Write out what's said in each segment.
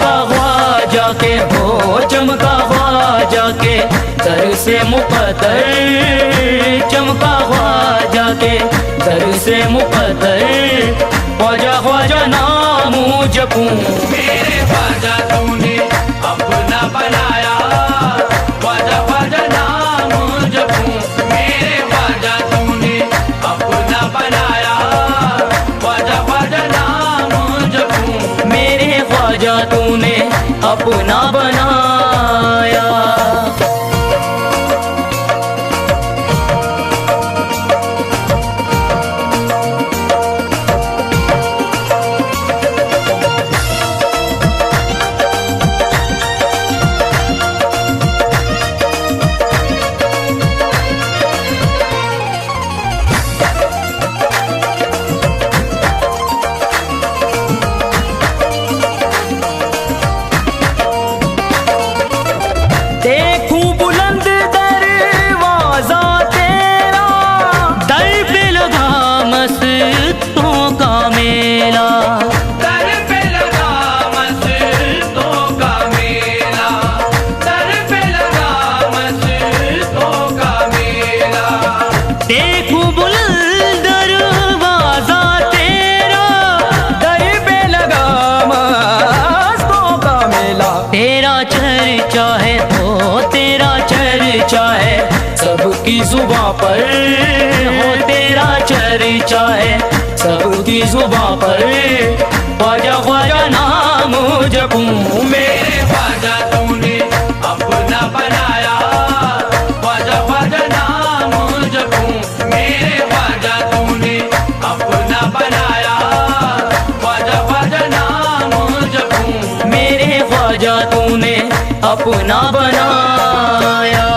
चमका ख्वाजा के हो, चमका ख्वाजा के दर से मुक़द्दर, चमका ख्वाजा के दर से मुक़द्दर, ख्वाजा ख्वाजा नामू जपूं। मेरे ख्वाजा तूने अपना बनाया, ख्वाजा ख्वाजा नाम जपूं। मेरे ख्वाजा तूने अपना बनाया, ख्वाजा ख्वाजा नाम जपूं। मेरे ख्वाजा तूने अपना बनाया। देखूं बुलंद दरवाजा तेरा, दर पे लगा मस्तों का मेला, दर पे लगा मस्तों का मेला, दर पे लगा मस्तों का मेला। देखूं बुलंद दरवाजा तेरा, दर पे लगा मस्तों का मेला। तेरा चर्चा है हो, तेरा चर्चा है सबकी जुबां पर हो, तेरा चर्चा है सबकी जुबां पर, ख्वाजा ख्वाजा नाम जपूं। मेरे ख्वाजा तूने अपना बनाया, ख्वाजा ख्वाजा नाम जपूं। मेरे ख्वाजा तूने अपना बनाया, ख्वाजा ख्वाजा नाम जपूं। मेरे ख्वाजा तूने अपना बनाया।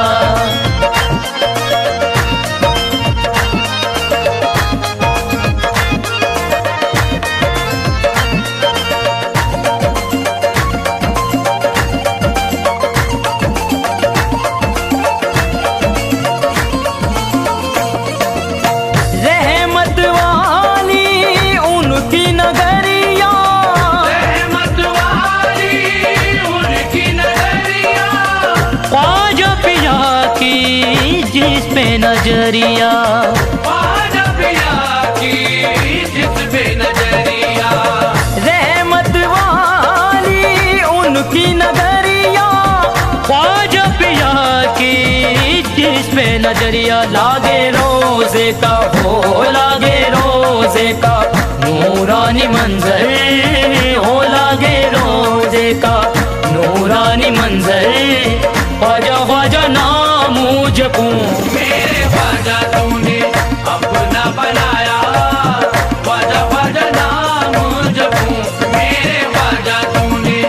रहमत वाली उनकी नगरिया, रहमत वाली उनकी नजरिया, ख्वाजा पिया की जिस पे नजरिया, ख्वाजा पिया की जिस पे नजरिया। रहमत वाली उनकी नगरिया, ख्वाजा पिया की जिस पे नजरिया। लागे रोजे का हो, लागे रोजे का नूरानी मंजर हो, लागे रोजे का नूरानी मंजर, ख्वाजा ख्वाजा नामू जपूं। मेरे ख्वाजा तूने अपना बनाया, ख्वाजा ख्वाजा नाम जपूं। मेरे ख्वाजा तूने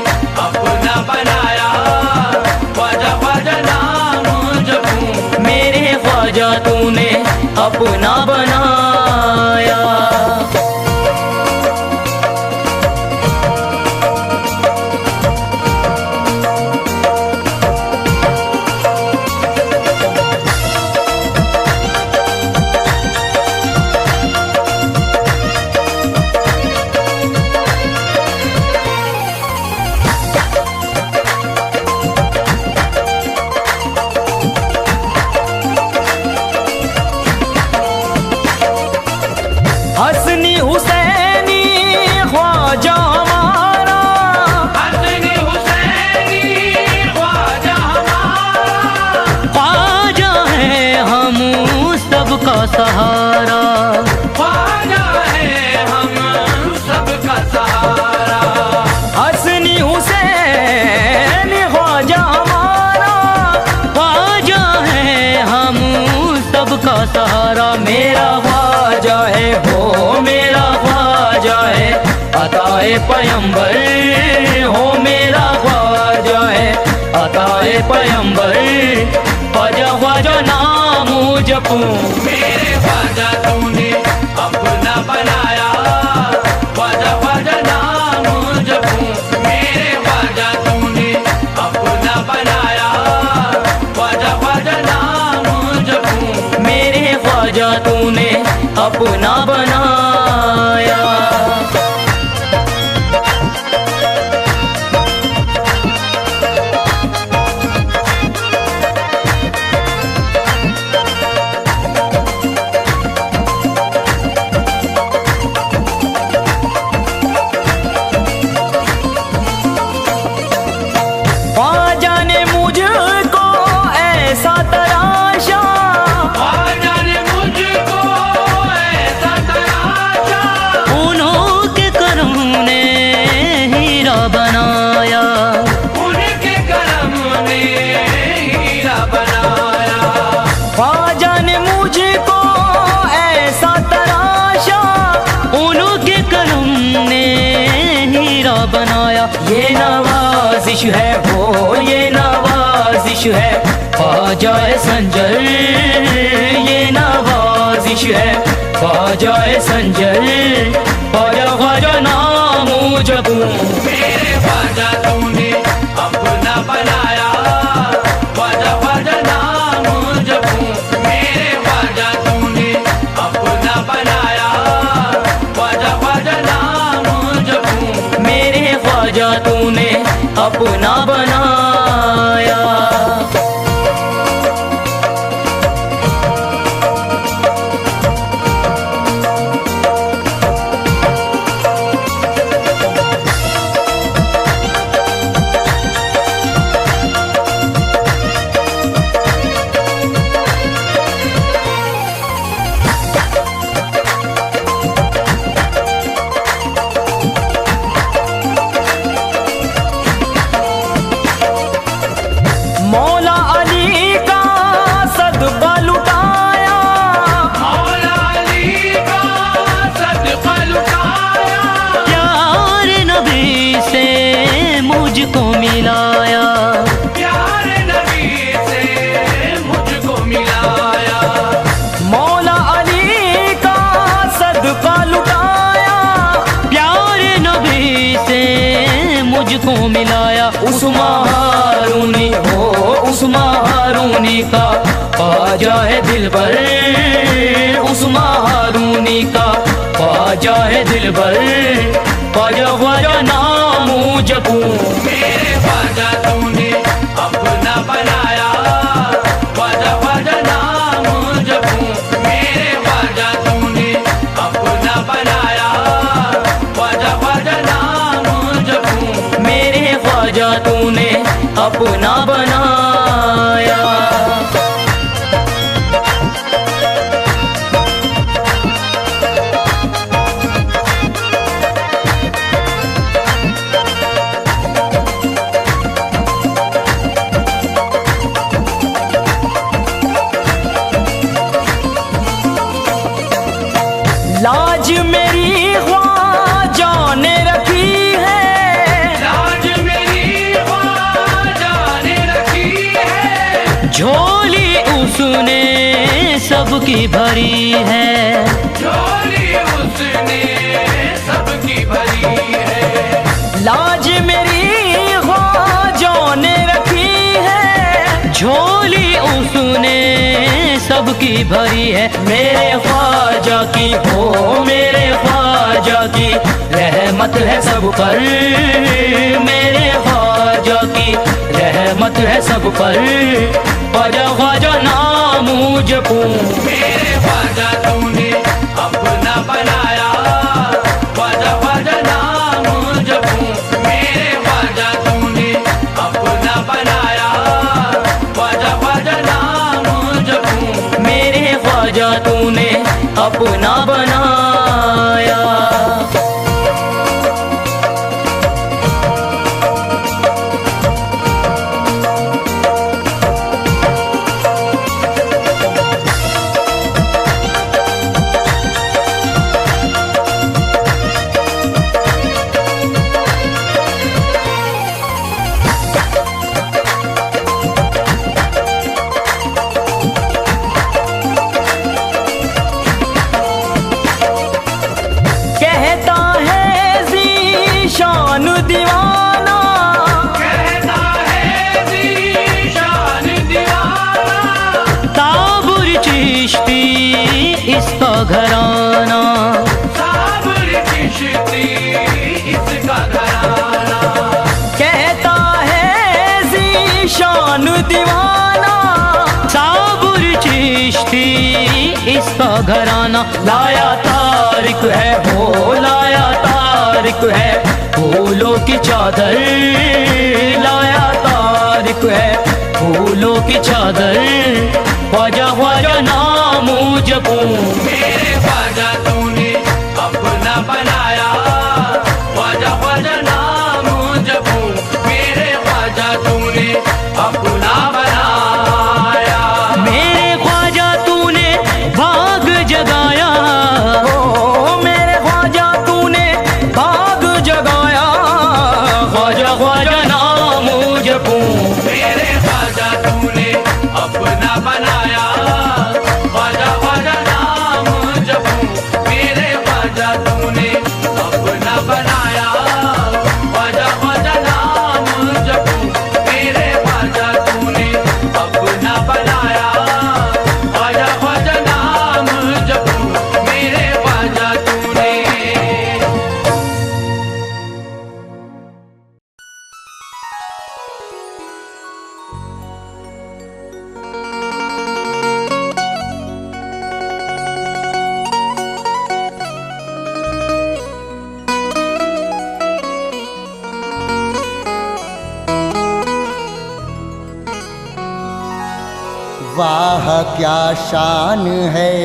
अपना बनाया, ख्वाजा ख्वाजा नाम जपूं। मेरे ख्वाजा तूने अपना बनाया। हसनी हुसैनी ख्वाजा हमारा, हसनी हुसैनी ख्वाजा हमारा, ख्वाजा है हम सबका सहारा, ख्वाजा है हम सबका सहारा। हसनी हुसैनी ख्वाजा हमारा, ख्वाजा है हम सबका सहारा। मेरा ख्वाजा है हो, मेरा ख्वाजा है अताए पैगंबर हो, मेरा ख्वाजा है अताए पैगंबर, ख्वाजा ख्वाजा नामू जपूं। मेरे ख्वाजा तूने अपना बनाया, ख्वाजा ख्वाजा नाम जपूं। मेरे ख्वाजा तूने अपना बनाया, ख्वाजा ख्वाजा नाम जपूं। मेरे ख्वाजा तूने अपना बनाया। नवाजिश है वो ये नवाजिश है ख्वाजा संजर, ये नवाजिश है ख्वाजा संजर। ख्वाजा ख्वाजा नाम जपूं मेरे ख्वाजा तूने अपना बनाया, ख्वाजा ख्वाजा नाम जपूं मेरे ख्वाजा तूने अपना बनाया, ख्वाजा ख्वाजा नाम जपूं मेरे ख्वाजा तूने अपना बनाया। मौला अली का सदका लुटाया, मौला अली का सदका लुटाया, प्यारे नबी से मुझको मिलाया, प्यारे नबी से मुझको मिलाया। मौला अली का सदका लुटाया, प्यारे नबी से मुझको मिलाया। उस महारूनी हो उस महारूनी का ख्वाजा है दिलबर, उस महारूनी का ख्वाजा है दिलबर। ख्वाजा ख्वाजा नाम जपूं मेरे ख्वाजा तूने अपना बनाया, ख्वाजा ख्वाजा नाम जपूं मेरे ख्वाजा तूने अपना बनाया, ख्वाजा ख्वाजा नाम जपूं मेरे ख्वाजा तूने अपना बनाया। लाज मेरी ख्वाजा ने रखी है, लाज मेरी ख्वाजा ने रखी है, झोली उसने सबकी भरी है, झोली उसने सबकी भरी है। लाज मेरी ख्वाजा ने रखी है, झोली उसने सबकी भरी है। मेरे ख्वाजा की हो मेरे ख्वाजा की रहमत है सब पर, मेरे ख्वाजा की रहमत है सब पर। ख्वाजा ख्वाजा नाम जपूं मेरे ख्वाजा तूने अपना बनाया, ख्वाजा ख्वाजा नाम जपूं मेरे ख्वाजा तूने अपना बनाया, ख्वाजा ख्वाजा नाम जपूं मेरे ख्वाजा तूने अपना बनाया। कहता है ज़ीशान दीवाना, कहता है ज़ीशान दीवाना, ताबुर चिश्ती इसका घराना, साबर चिश्ती इसका घराना। कहता है ज़ीशान दीवाना, साबुर चिश्ती इसका घराना। लाया तारिक है वो लाया तारिक है फूलों की चादर, लाया तारिक है फूलों की चादर। ख्वाजा ख्वाजा नाम जपूं मेरे ख्वाजा तूने अपना बनाया, ख्वाजा ख्वाजा नाम जपूं मेरे ख्वाजा तूने अपना बनाया। मेरे ख्वाजा तूने भाग जगाया, ओ मेरे ख्वाजा तूने भाग जगाया। ख्वाजा ख्वाजा नाम वाह क्या शान है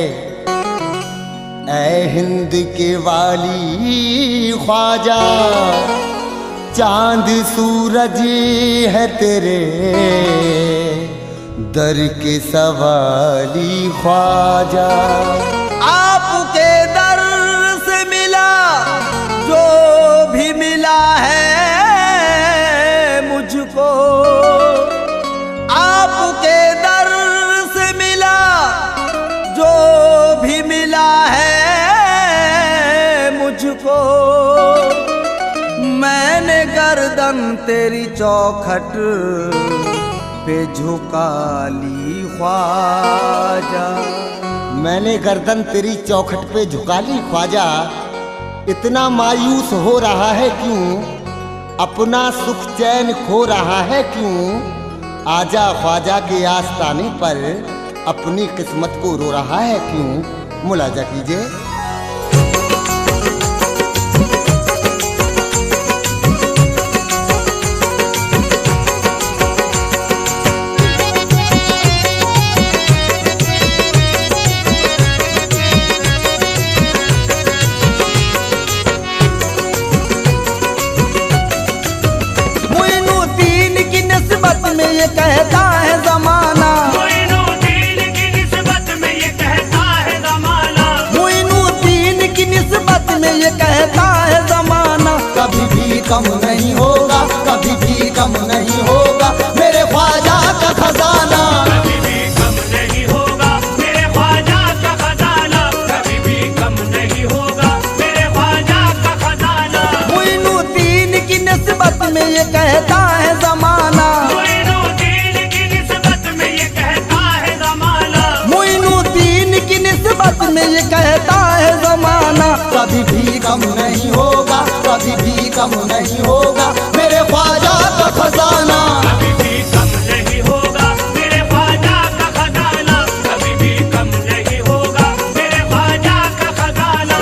ऐ हिंद के वाली ख्वाजा, चांद सूरज है तेरे दर के सवाली ख्वाजा। आपके दर से मिला जो भी मिला है मुझको, आपके दर से मिला जो भी मिला है मुझको। मैंने गर्दन तेरी चौखट पे झुका ली ख्वाजा, मैंने गर्दन तेरी चौखट पे झुका ली ख्वाजा। इतना मायूस हो रहा है क्यों, अपना सुख चैन खो रहा है क्यों। आजा ख्वाजा के आस्ताने पर अपनी किस्मत को रो रहा है क्यों। मुलाजा कीजिए। ये कहता है जमाना, मोइनुद्दीन की निस्बत में ये कहता है जमाना, मोइनुद्दीन की निस्बत में ये कहता है जमाना। कभी भी कम नहीं होगा, कभी भी कम नहीं होगा मेरे ख्वाजा का खजाना। कभी भी कम नहीं होगा मेरे ख्वाजा का खजाना, कभी भी कम नहीं होगा मेरे ख्वाजा का खजाना। मोइनुद्दीन की निस्बत में ये कहता है जमाना, में ये कहता है जमाना। कभी भी कम नहीं होगा, कभी भी कम नहीं होगा मेरे ख्वाजा का खजाना। कभी भी कम नहीं होगा मेरे ख्वाजा का खजाना, कभी भी कम नहीं होगा मेरे ख्वाजा का खजाना।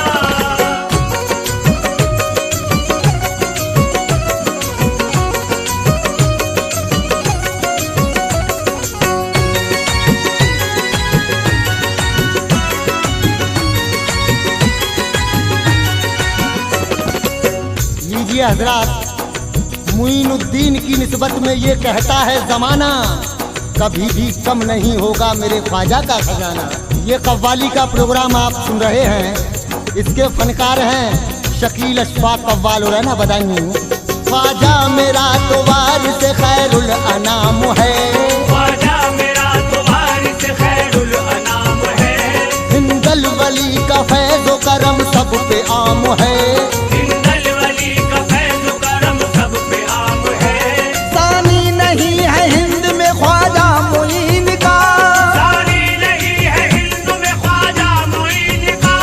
हजरात, मुइनुद्दीन की निस्बत में ये कहता है जमाना, कभी भी कम नहीं होगा मेरे ख्वाजा का खजाना। ये कव्वाली का प्रोग्राम आप सुन रहे हैं, इसके फनकार हैं शकील अशफाक कव्वाल और ना बदायूं। ख्वाजा मेरा तो वारिस खैरुल अनाम है, ख्वाजा मेरा तो वारिस खैरुल अनाम है। हिंदल वली का फैज़ो करम सब पे आम है, हिंदल वली का फैज़ो करम सब पे आम है। सानी नहीं है हिंद में ख्वाजा मुईन का, सानी नहीं है हिंद में ख्वाजा मुईन का।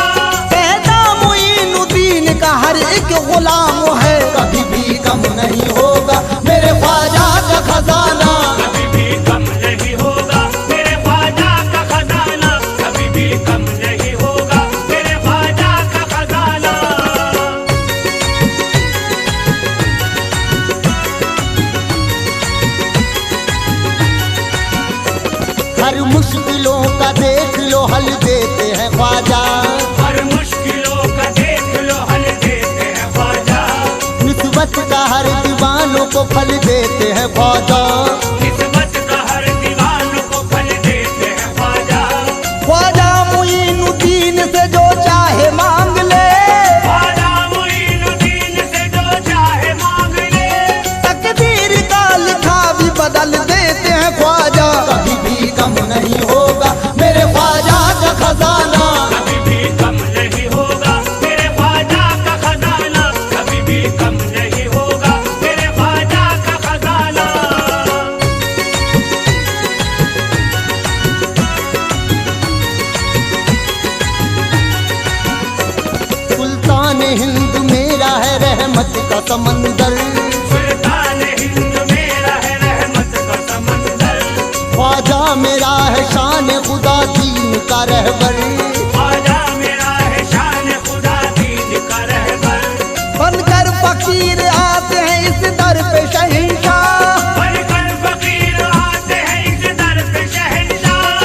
कहता मुईनुद्दीन का हर एक गुलाम है। कभी भी कम नहीं होगा मेरे ख्वाजा का खजाना। कभी भी कम नहीं होगा मेरे ख्वाजा का खजाना, कभी भी कम नहीं होगा मेरे ख्वाजा का खजाना। हर मुश्किलों का देख लो हल देते हैं ख्वाजा, हर मुश्किलों का देख लो हल देते हैं ख्वाजा। निस्बत का हर दीवानों को फल देते हैं ख्वाजा, निस्बत का हर दीवानों को फल देते हैं ख्वाजा। ख्वाजा मुईनुद्दीन से जो चाहे मांग ले, ख्वाजा मुईनुद्दीन से जो चाहे मांग ले। तकदीर का लिखा भी बदल देते हैं ख्वाजा। कभी भी कम नहीं होगा मेरे ख्वाजा का खजाना। कभी भी कम नहीं होगा मेरे ख्वाजा का खजाना, कभी भी कम नहीं होगा मेरे ख्वाजा का खजाना। सुल्तान हिंद मेरा है रहमत का समंदर, सुल्तान हिंद मेरा है रहमत का समंदर। ख्वाजा मेरा है शान खुदा दीन का रहबर, ख्वाजा मेरा है शान खुदा दीन का रहबर। बनकर फकीर आते हैं इस दर पे शहंशाह, बनकर फकीर आते हैं इस दर पे शहंशाह।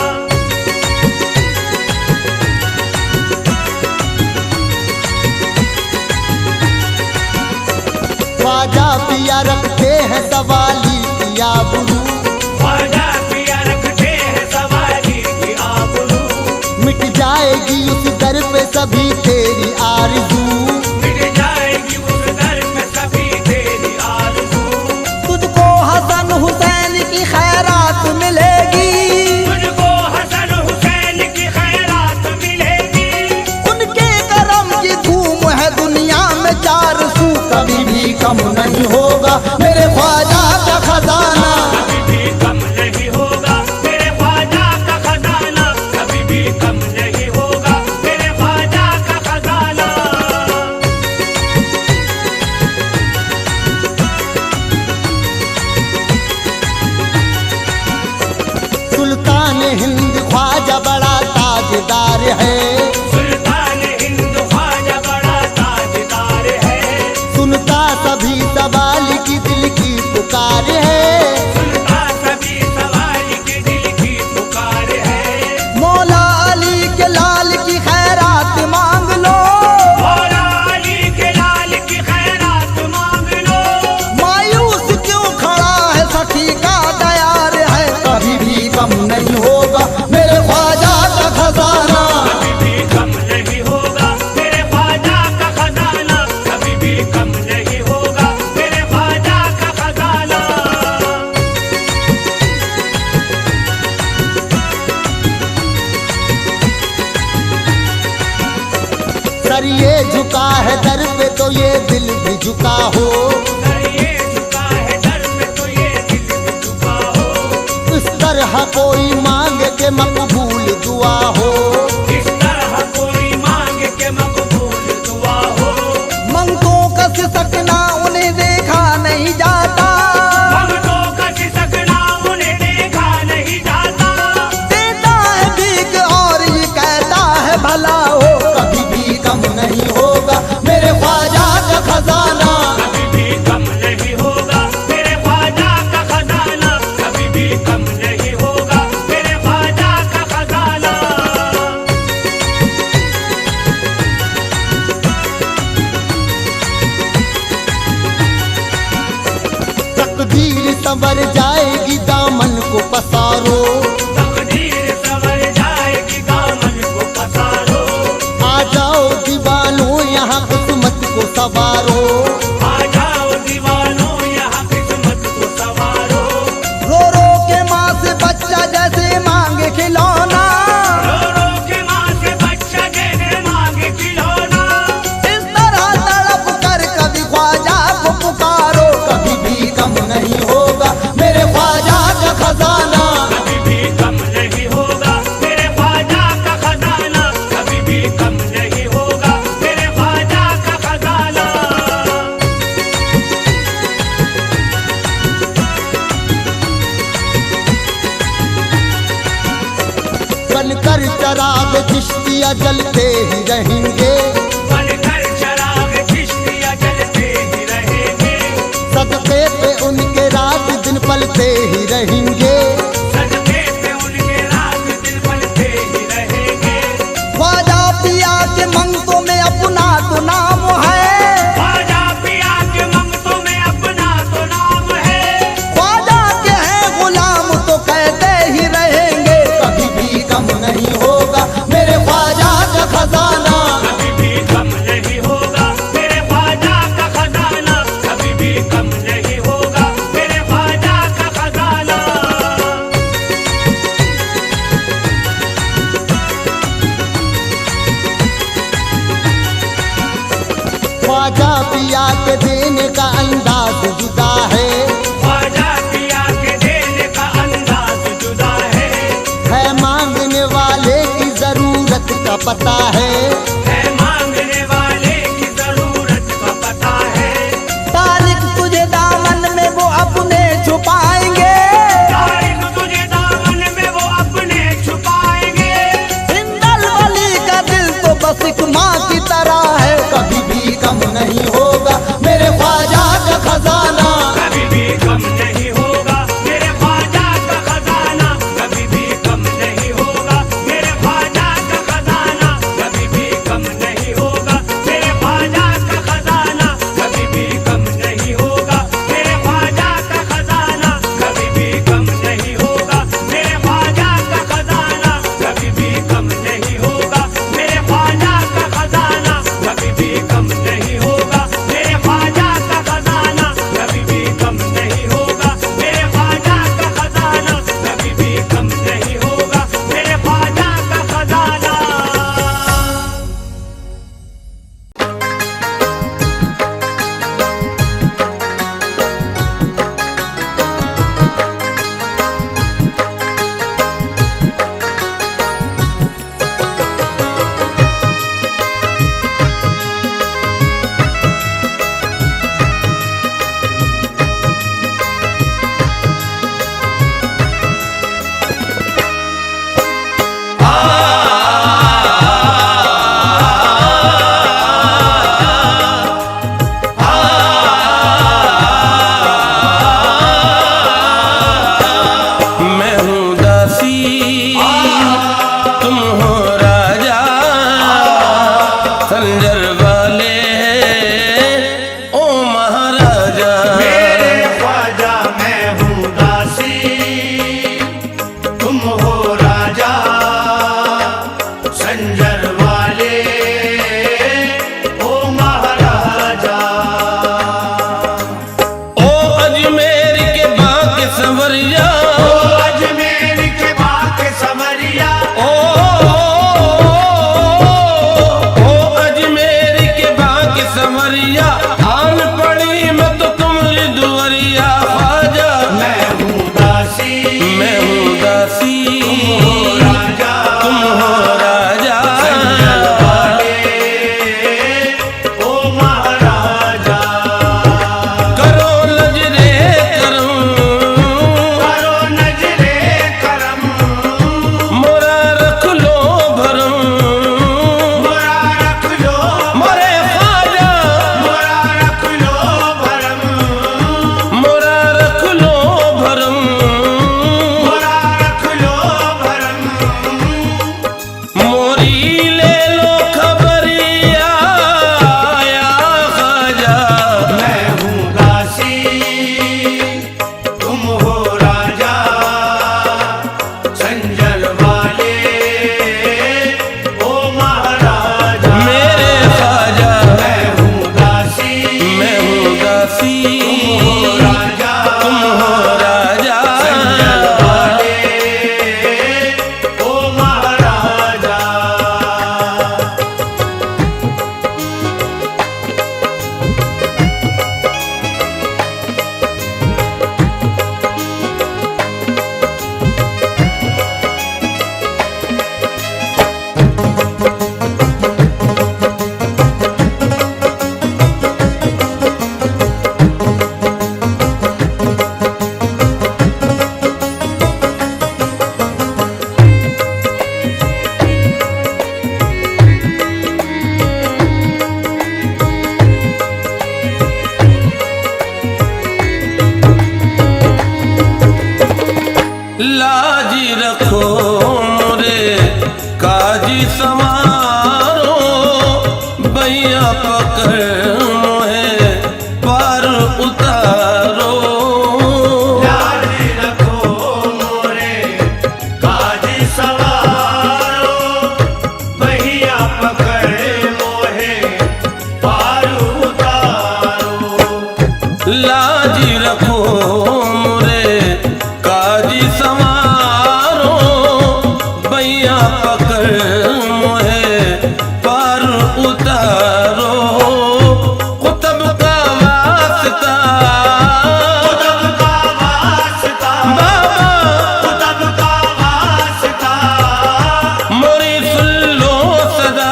ख्वाजा पिया रखते हैं सवाली की आबरू, ख्वाजा पिया रखते हैं सवारी की आबरू, मिट जाएगी उस दर पे सभी तेरी आरज़ू, मिट जाएगी उस दर में सभी तेरी आरज़ू। तुझको हसन हुसैन की खैरात मिलेगी, तुझको हसन हुसैन की खैरात मिलेगी, उनके करम की धूम है दुनिया में चार सू। कभी भी कम नहीं होगा मेरे ख्वाजा का खजाना, कभी भी कम नहीं होगा मेरे ख्वाजा का खजाना, कभी भी कम नहीं होगा मेरे ख्वाजा का खजाना। झुका है दर पे तो ये दिल भी झुका हो। सर ये झुका है दर पे तो ये दिल भी झुका हो। इस तरह कोई मांगे के मकबूल दुआ हो। इस तरह कोई मांगे के मकबूल दुआ हो। मंगतों का सकना उन्हें देखा नहीं जाता, मंगतों का सिसकना उन्हें देखा नहीं जाता। देता है भीख और ये कहता है भला हो। कभी भी कम नहीं होगा मेरे ख्वाजा का खजाना। कभी भी कम नहीं होगा मेरे ख्वाजा का खजाना। कभी भी कम नहीं होगा मेरे ख्वाजा का खजाना। तकदीर संवर जाएगी दामन को पसारो। तकदीर संवर जाएगी दामन को पसारो। आ जाओ दीवानों यहाँ किस्मत को सवारो। आ जाओ दीवानों यहाँ किस्मत को सवारो। रो रो के माँ से बच्चा जैसे मांगे खिलौना, रो रो के माँ से बच्चा जैसे मांगे खिलौना। इस तरह तड़प कर कभी ख्वाजा को पुकारो। कभी भी कम नहीं होगा मेरे ख्वाजा का खजाना। कभी भी कम नहीं होगा मेरे ख्वाजा का खजाना। कभी भी कम नहीं होगा मेरे ख्वाजा का खजाना। बनकर चराग चिश्तिया जलते ही रहेंगे। बनकर चराग किश्तियाँ जलते ही रहेंगे। सदके पे उनके रात दिन पलते ही रहेंगे। सदके पे उनके रात दिन पलते ही रहेंगे। ख्वाजा पिया के मंगतों में अपना तो नाम है, ख्वाजा पिया के मंगतों में अपना तो नाम है। ख्वाजा के हैं गुलाम तो कहते ही रहेंगे। कभी भी कम नहीं होगा मेरे ख्वाजा का खजाना। कभी भी कम नहीं होगा मेरे ख्वाजा का खजाना। कभी भी कम नहीं होगा मेरे ख्वाजा का खजाना। ख्वाजा पिया के देने का अंदाज जुदा है। ख्वाजा पिया के देने का अंदाज जुदा है मांगने वाले की जरूरत का पता है। मांगने वाले की जरूरत का पता है। तारिक तुझे दामन में वो अपने छुपाएंगे, तारिक तुझे दामन में वो अपने छुपाएंगे। हिंदल वली का दिल तो बस एक माँ की तरह है। कभी भी कम नहीं होगा मेरे ख्वाजा का खजाना। कभी भी कम नहीं होगा मेरे ख्वाजा का खजाना। कभी भी कम नहीं होगा मेरे ख्वाजा का खजाना। कभी भी कम संवरिया आन पड़ी मैं तो तुम्हारी दुवरिया ख्वाजा मैं हूँ दासी मैं हूँ दासी राजा तुम हो राजा संजल वाले ओ महाराजा करो नजरे करम करो नजरे करम मोरा रख लो भरम मोरा रख लो मोरे ख्वाजा मोरा रख लो भरम मोरा रख लो भरम मोरा रख लो भरम मोरी ले लो खबरिया या ख्वाजा मैं हूँ दासी तुम हो राजा संजल वाले ओ महाराजा मेरे ख्वाजा मैं हूँ दासी मैं हूँ दासी राजा तुम हो राजा संजल वाले ओ महाराजा लाज रखो मोरे काज समारो भैया पकड़ मोहे पार उतारो लाज रखो मोरे काज सवारो भैया पकड़ मोहे पार उतारो लाज रखो मोरे काज समारो भैया पकड़ मोहे पार उतारो कुतब का वास्ता कुतब का वास्ता बाबा कुतब का वास्ता मोरी सुन लो सदा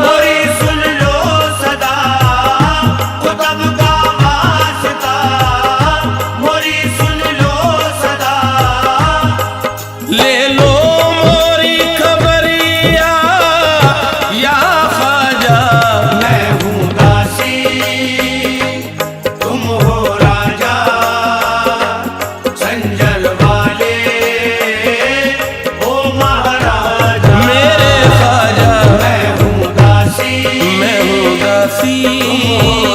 मोरी सुन लो सदा कुतब का वास्ता मोरी सुन लो सदा ले लो मोरी खबरिया या ख्वाजा मैं हूँ दासी तुम हो राजा संजल वाले ओ महाराजा मेरे ख्वाजा मैं हूँ दासी मैं हूँ दासी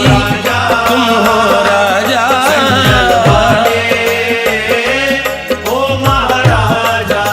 राजा तुम हो राजा संजल वाले ओ महाराजा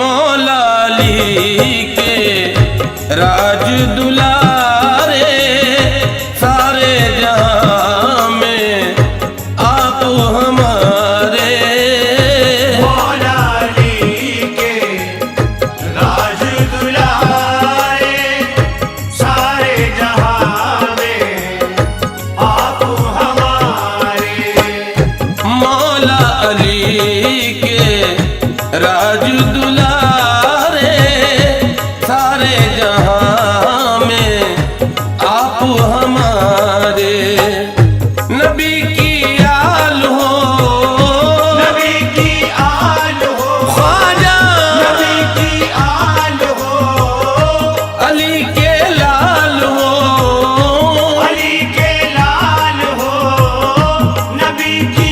मौलाली के राज दुलारे सारे जहां में आप हमारे मौलाली के राज दुलारे सारे जहां में आप हमारे मौला अली के राज दुलारे सारे जहां में आप हमारे नबी की आल हो नबी की आल हो ख्वाजा नबी की आल हो अली के लाल हो अली के लाल हो नबी की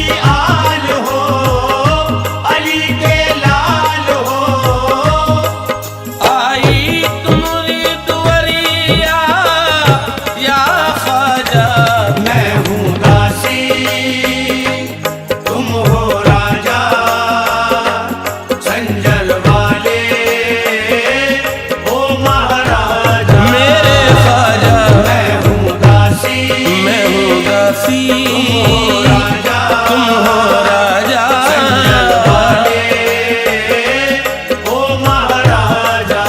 तुम हो राजा संजल वाले ओ महाराजा। मेरे ख्वाजा मैं हूँ दासी मैं हूँ दासी राजा तुम हो राजा संजल वाले ओ महाराजा।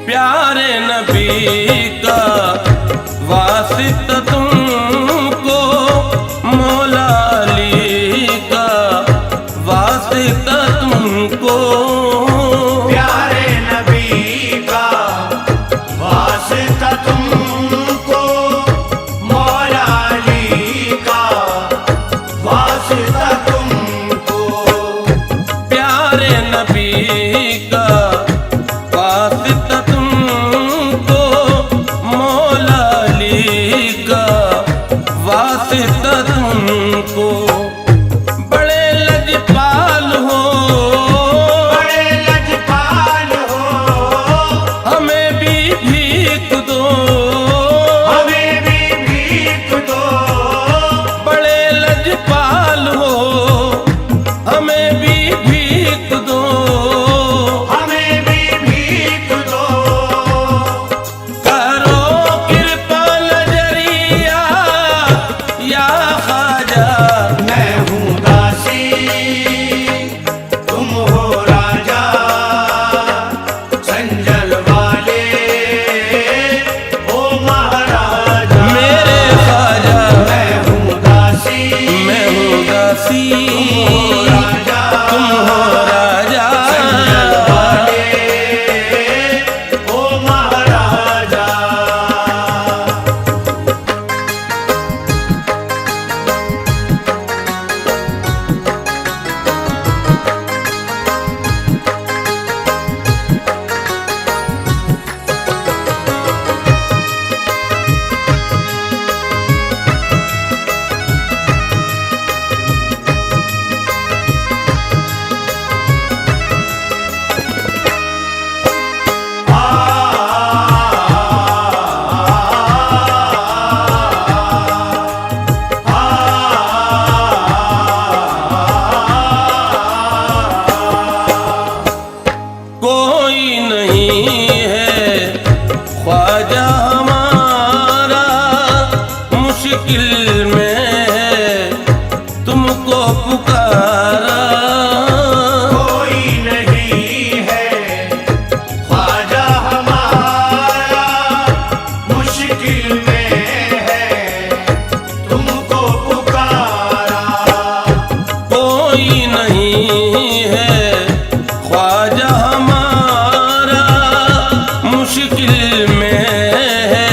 प्यारे नबी का वासिता तुमको मौला अली का वासिता तुमको। प्यारे नबी का वास्ता तुमको मौला अली का वास्ता तुमको। प्यारे नबी का वासिता तुमको मौला अली का वासिता तुमको। बड़े लजपाल हो बड़े लजपाल हो हमें भी भीख दो हमें भी भीख दो। बड़े लजपाल हो हमें भी भीख दो। हमें भी भीख दो। करो कृपा नजरिया या ख्वाजा। मैं हूँ दासी तुम हो राजा संजल वाले ओ महाराजा। मेरे ख्वाजा मैं हूँ दासी मैं हूँ दासी राजा तुम हो राजा। संजल वाले ओ महाराजा। कोई नहीं है ख्वाजा हमारा मुश्किल में है तुमको पुकारा। कोई नहीं है ख्वाजा हमारा मुश्किल में है तुमको पुकारा। कोई नहीं है ख्वाजा हमारा मुश्किल में है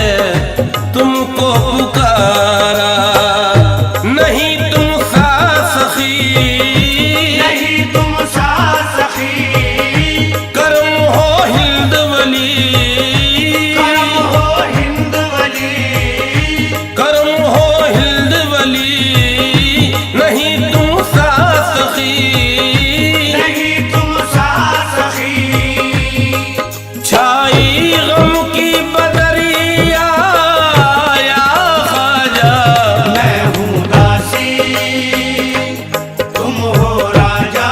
तुमको पुकारा। नहीं तुम सा सखी नहीं तुम सा सखी करम हो हिंद वली करम हो हिंद वली। करम हो हिंद वली नहीं तुम सा सखी। नहीं तुम सा सखी छाई गम की बदरिया या ख्वाजा। मैं हूँ दासी तुम हो राजा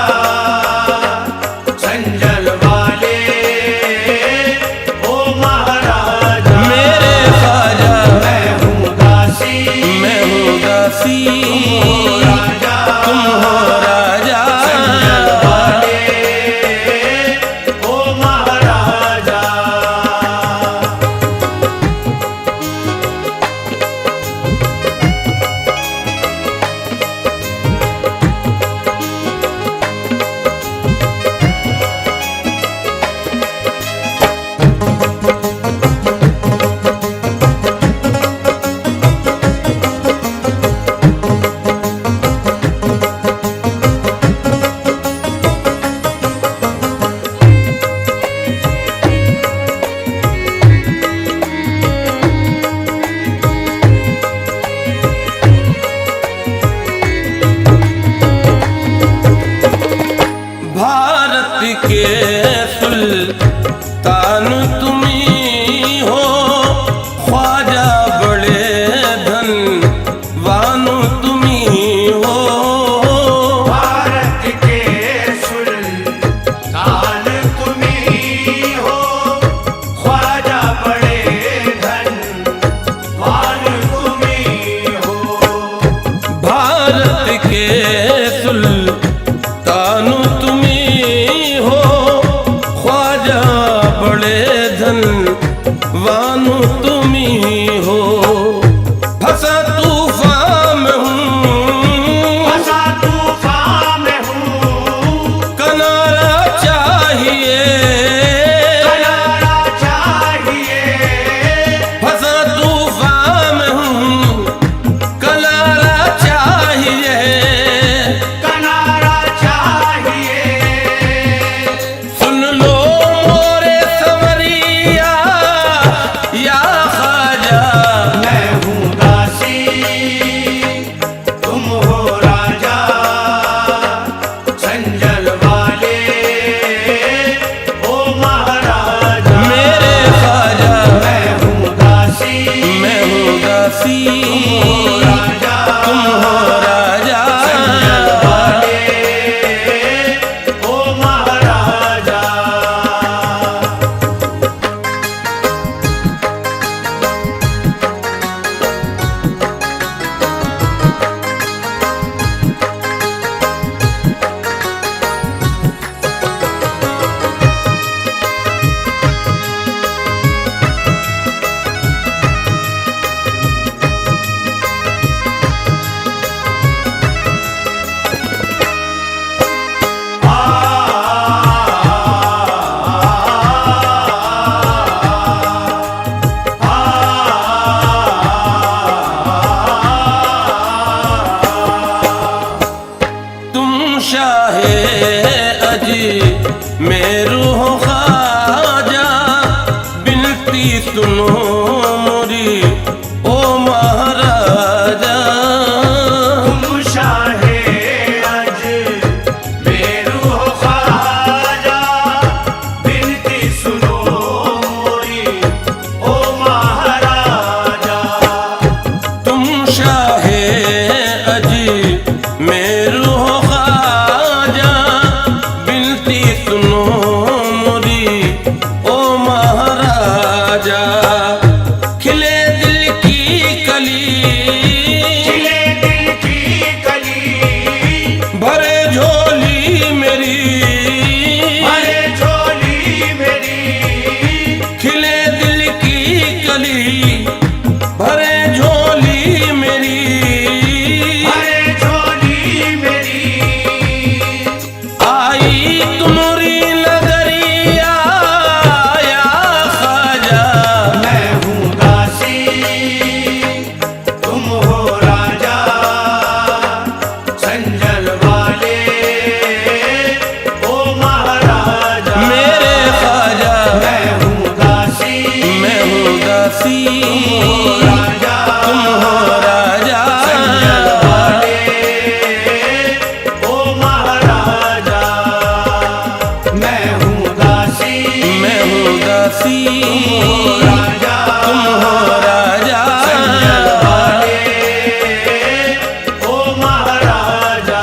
संजल वाले ओ महाराजा। मेरे ख्वाजा मैं हूँ दासी मैं हूँ दासी राजा तुम हो राजा। संजल वाले ओ महाराजा। के सुल्तान तुम्ही हो, ख्वाजा बड़े धनवान तुम्ही हो। भारत के सुल्तान तुम्ही हो, ख्वाजा बड़े धनवान तुम्ही हो। भारत के सुल्तान तुम्ही हो, ख्वाजा बड़े धनवान तुम्ही हो। फंसा तूफान में हूँ, फंसा तूफान में हूँ, किनारा चाहिए, किनारा चाहिए। फंसा तूफान में हूँ, किनारा चाहिए। किनारा चाहिए। सुन लो मोरे संवरिया या ख्वाजा, मैं हूँ दासी, तुम हो राजा, संजल वाले ओ महाराजा। मेरे ख्वाजा मैं हूँ दासी, मैं हूँ दासी, राजा, तुम हो राजा। संजल वाले ओ महाराजा। तुम शाहे अजी मेरू हो ख्वाजा, बिनती सुनो मोरी ओ महाराजा। तुम शाहे अज मेरू हो ख्वाजा, बिनती सुनो मोरी ओ महाराजा। तुम शाहे अजी मेरू हो ख्वाजा, बिनती सुनो मोरी ओ महाराजा। खिले दिल की कली, खिले दिल की कली, भरे झोली मेरी, भरे झोली मेरी। खिले दिल की कली, भरे झोली मेरी। भरे झोली मेरी। आई तुम्हारी नगरिया या ख्वाजा, मैं हूँ दासी, तुम हो राजा, संजल वाले ओ महाराजा। मेरे ख्वाजा मैं हूँ दासी, मैं हूँ दासी, राजा, तुम हो राजा। संजल वाले ओ महाराजा। मैं हूँ दासी, मैं हूँ दासी, राजा, तुम हो राजा। संजल वाले ओ महाराजा।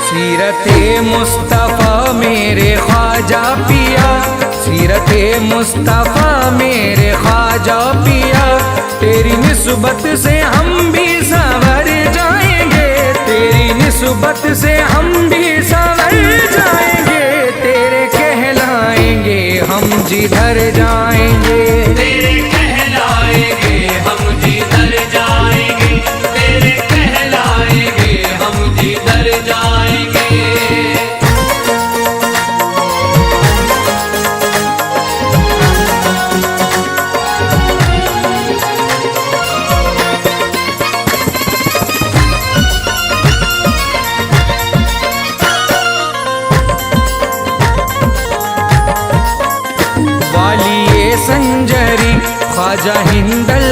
सीरते मुस्तफ़ा मेरे ख्वाजा पिया, सीरते मुस्तफ़ा मेरे ख्वाजा पिया। तेरी निस्बत से हम भी संवर जाएंगे, तेरी निस्बत से हम भी संवर जाएंगे। तेरे कहलाएंगे हम जिधर जाएंगे, तेरे कहलाएंगे हम जिधर जाएंगे, तेरे कहलाएंगे हम जिधर जाएंगे।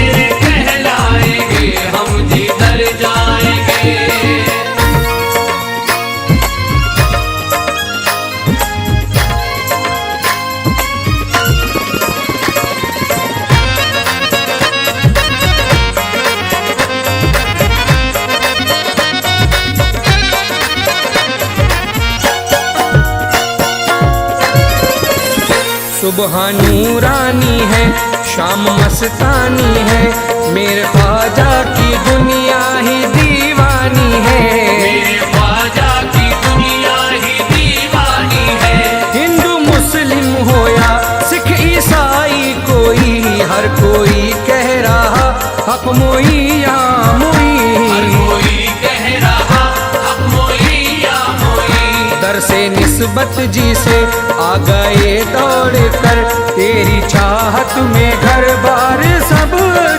तेरे कहलाएंगे हम जिधर जाएंगे। सुबह नूरानी है, शाम मस्तानी है, मेरे ख्वाजा की दुनिया ही दीवानी है। मेरे ख्वाजा की दुनिया ही दीवानी है। हिंदू मुस्लिम हो या सिख ईसाई, कोई हर कोई कह रहा हक मोई या मोई। हर कोई कह रहा हक मोई या मोई। दर से निस्बत जी से आ गए दौड़ कर, तेरी चाहत में घर बार सब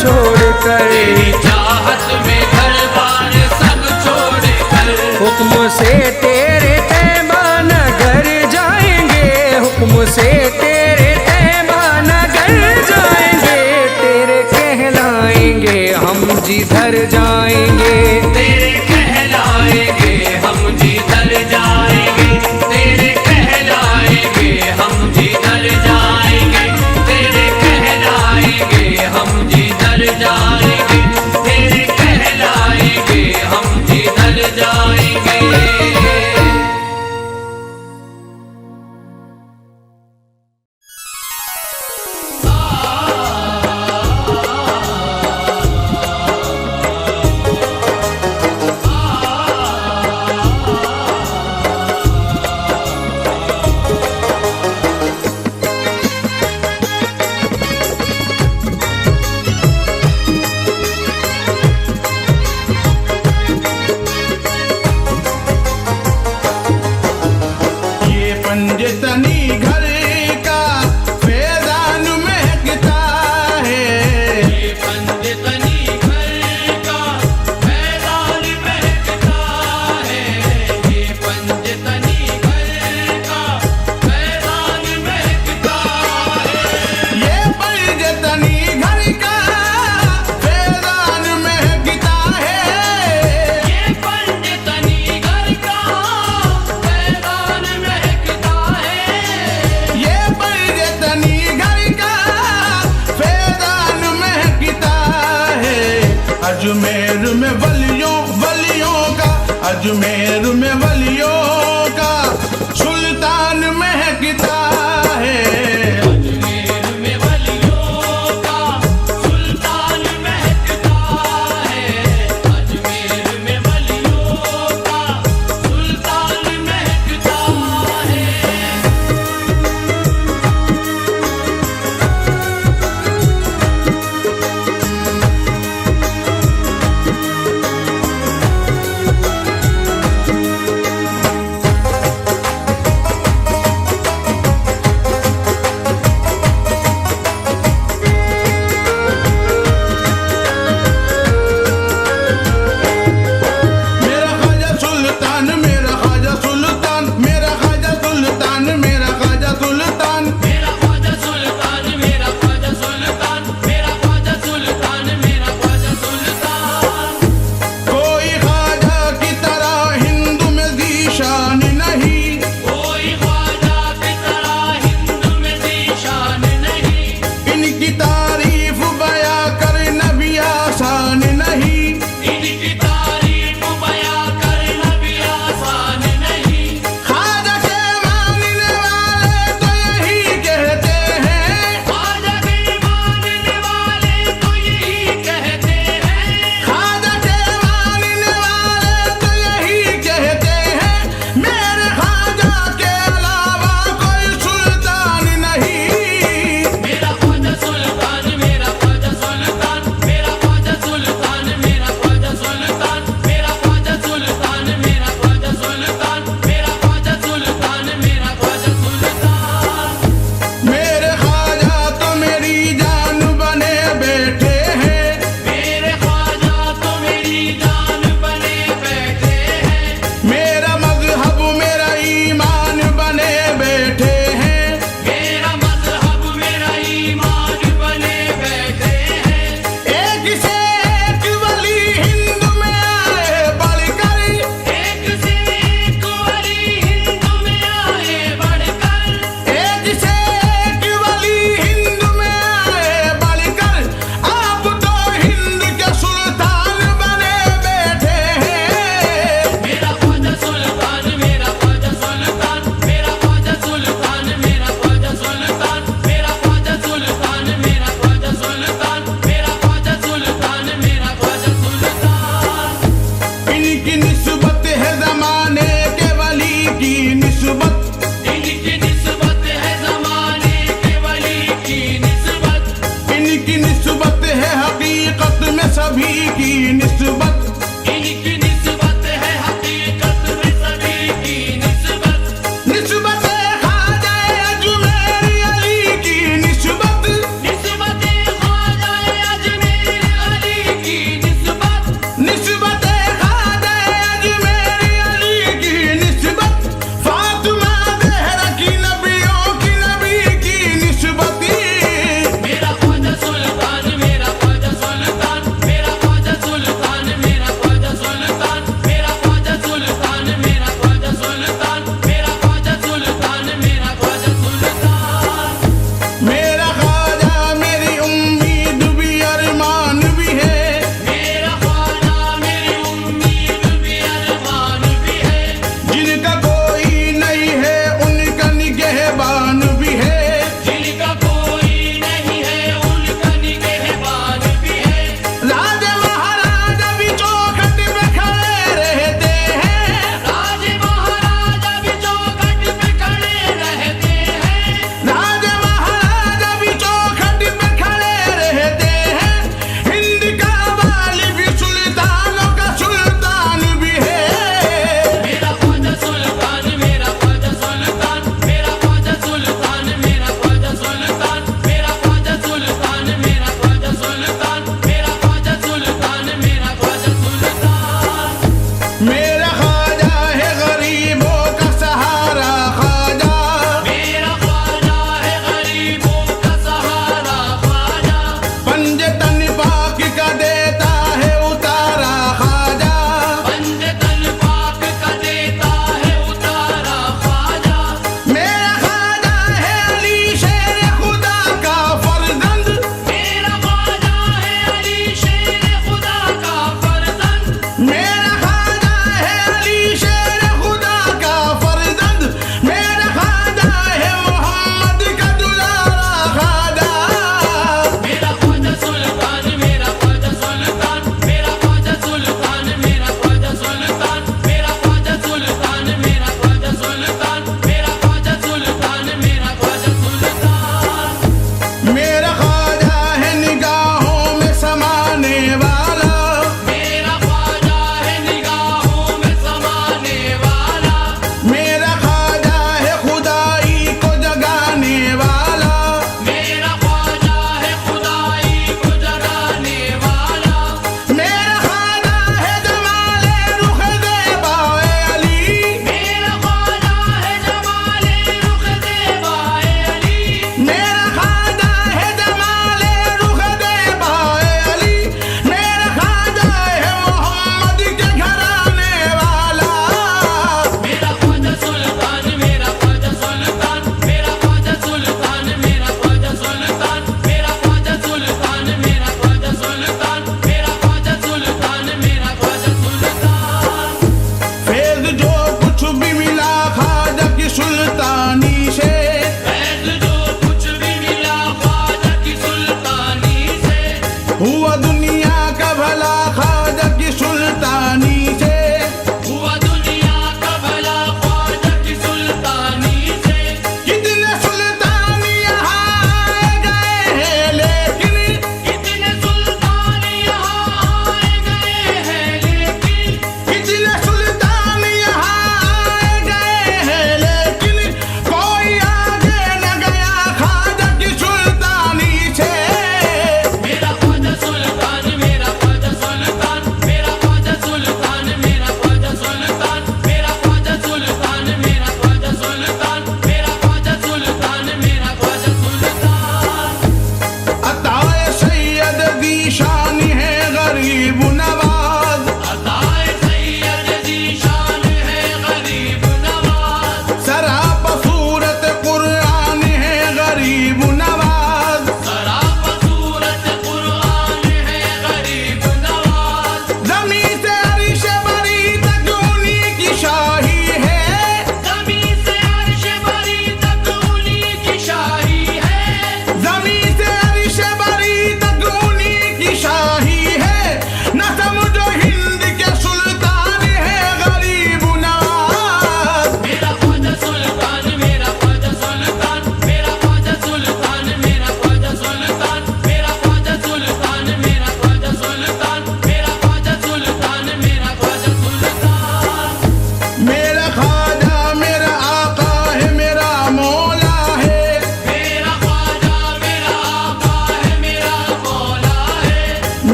छोड़ कर। तेरी चाहत में घर बार सब छोड़ कर। हुक्म से तेरे तैबा नगर जाएंगे, हुक्म से तेरे तैबा नगर जाएंगे। तेरे कहलाएंगे हम जिधर जाएंगे। तेरे कहलाएंगे हम जिधर जाएंगे। अजमेर में वलियों का सुल्तान महकता है। अजमेर में वलियों का सुल्तान महकता है। अजमेर में वलियों का सुल्तान महकता है।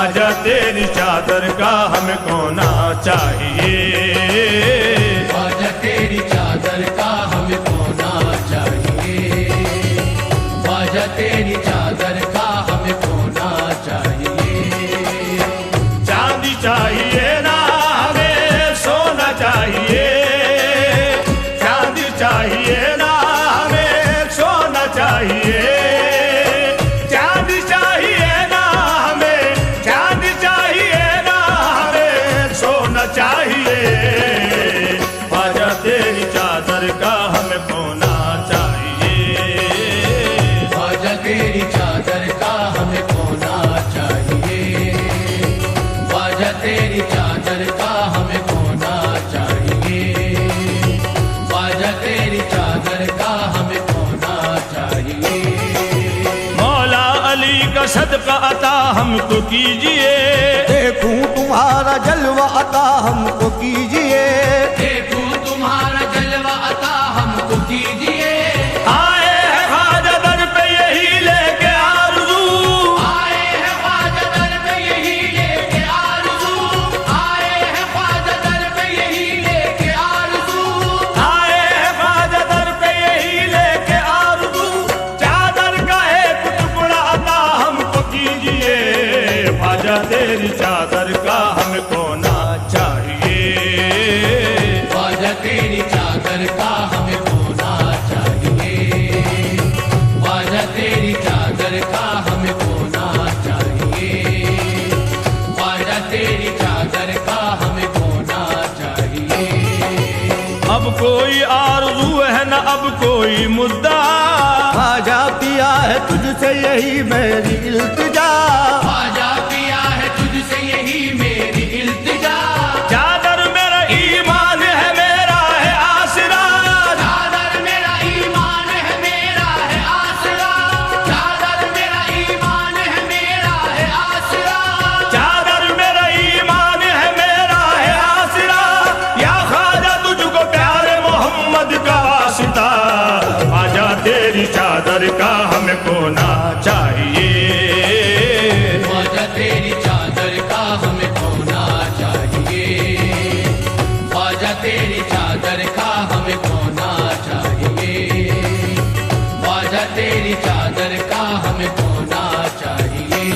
ख्वाजा तेरी चादर का हमको ना चाहिए, ख्वाजा तेरी चादर का हमको ना चाहिए, ख्वाजा तेरी चादर का हमको ना चाहिए। चांदी चाहिए ना हमें सोना चाहिए, चांदी चाहिए ना हमें सोना चाहिए, चांदी चाहिए ना हमें, चांदी चाहिए ना हमें सोना चाहिए। ख्वाजा तेरी चादर का हमको ना चाहिए, ख्वाजा तेरी चादर का हमको ना चाहिए, ख्वाजा तेरी चादर का हमको ना चाहिए, ख्वाजा तेरी चादर का हमको ना चाहिए। मौला अली का सदका अता हमको कीजिए, देखूं तुम्हारा जलवा अता हमको कीजिए, देखूं तुम्हारा जलवा अता हमको कीजिए। आए हैं ख्वाजा दर पे यही लेके आरज़ू, आए हैं ख्वाजा दर पे यही लेके आरज़ू, आए हैं ख्वाजा दर पे यही लेके आरज़ू, आए हैं ख्वाजा दर पे यही लेके आरज़ू, चादर का एक टुकड़ा अता हमको कीजिए। ख्वाजा तेरी चादर का हमको ना चाहिए, ख्वाजा तेरी चादर का हमको ना चाहिए, ख्वाजा तेरी चादर का हमको ना चाहिए, ख्वाजा तेरी चादर का हमको ना चाहिए। अब कोई आरज़ू है न अब कोई मुद्दा, ख्वाजा पिया है तुझसे यही मेरी इल्तिजा, ख्वाजा पिया है तुझसे यही मेरी इल्तिजा, चादर मेरा ईमान है मेरा है आसरा, चादर मेरा ईमान है मेरा है आसरा, चादर मेरा ईमान है मेरा है आसरा, चादर मेरा ईमान है मेरा है आसरा, या ख्वाजा तुझको प्यारे मोहम्मद का वास्ता। ख्वाजा तेरी चादर का हमको ना चाहिए, ख्वाजा तेरी चादर का हमको ना चाहिए, ख्वाजा तेरी चादर का हमको ना चाहिए, ख्वाजा तेरी चादर का हमको ना चाहिए।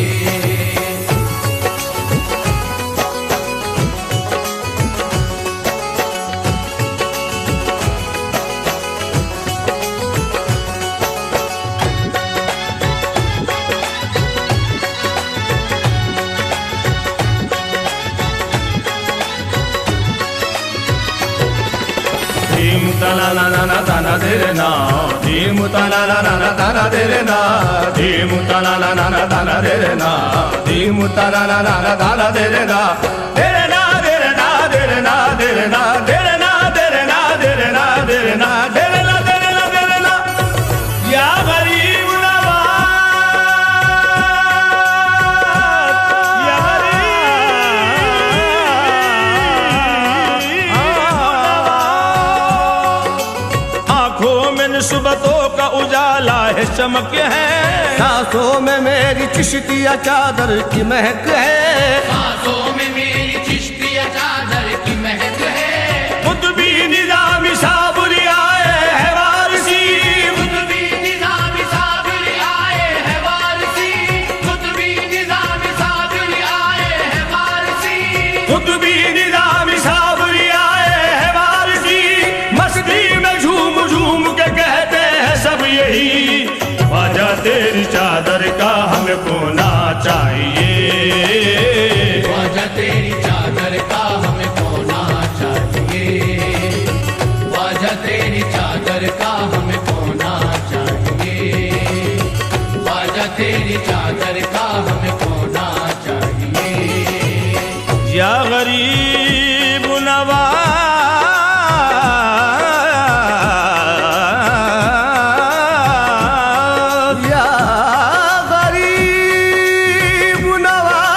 धीम तना ना ना ना तना तेरे ना, धीम तना ना ना ना तना तेरे ना, धीम तना ना ना ना तना तेरे ना, धीम तना ना ना ना तना तेरे ना, तेरे ना तेरे ना तेरे ना तेरे ना तेरे ना तेरे ना तेरे ना तेरे ना तेरे ना तेरे ना तेरे ना, या गरीब नवाज, या गरीब आंखों में निस्बतों का उजाला है चमक है, सांसों में मेरी चिश्तिया चादर की महक है, सांसों में मेरी चिश्तिया चादर की महक है, कुतुबी निज़ामी साबुरी आए है वारसी, कुतुबी निज़ामी साबिर आए हैं वारसी, कुतुबी निज़ामी साबिर आए हैं वारसी, कुतुबी निज़ामी साबुरी आए है वारसी, मस्ती में झूम झूम के कहते हैं सब यही। ख्वाजा तेरी चादर का हमको ना चाहिए, ख्वाजा तेरी चादर का हमको ना चाहिए, ख्वाजा तेरी चादर का हमको ना चाहिए, ख्वाजा तेरी चादर का हमको ना चाहिए। या गरीब नवाज, या गरीब नवाज,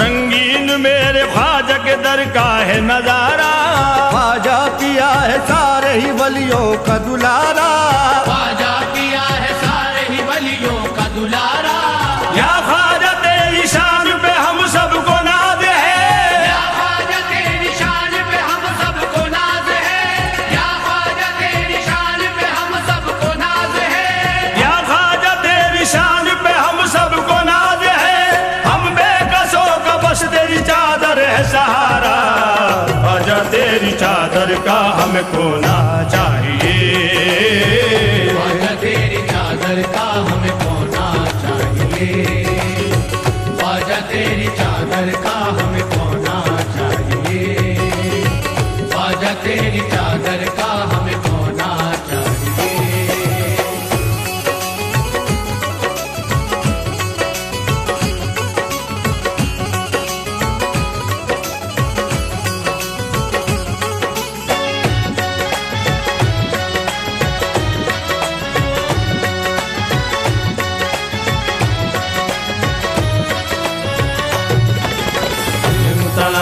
रंगीन मेरे ख्वाजा के दर का है नजारा, ख्वाजा पिया है सारे ही वलियों का दुलारा, ख्वाजा पिया है हमको ना चाहिए। ख्वाजा तेरी चादर का हमें खोना चाहिए। ख्वाजा तेरी चादर का हमें खोना चाहिए। ख्वाजा तेरी चादर का हमें खोना चाहिए।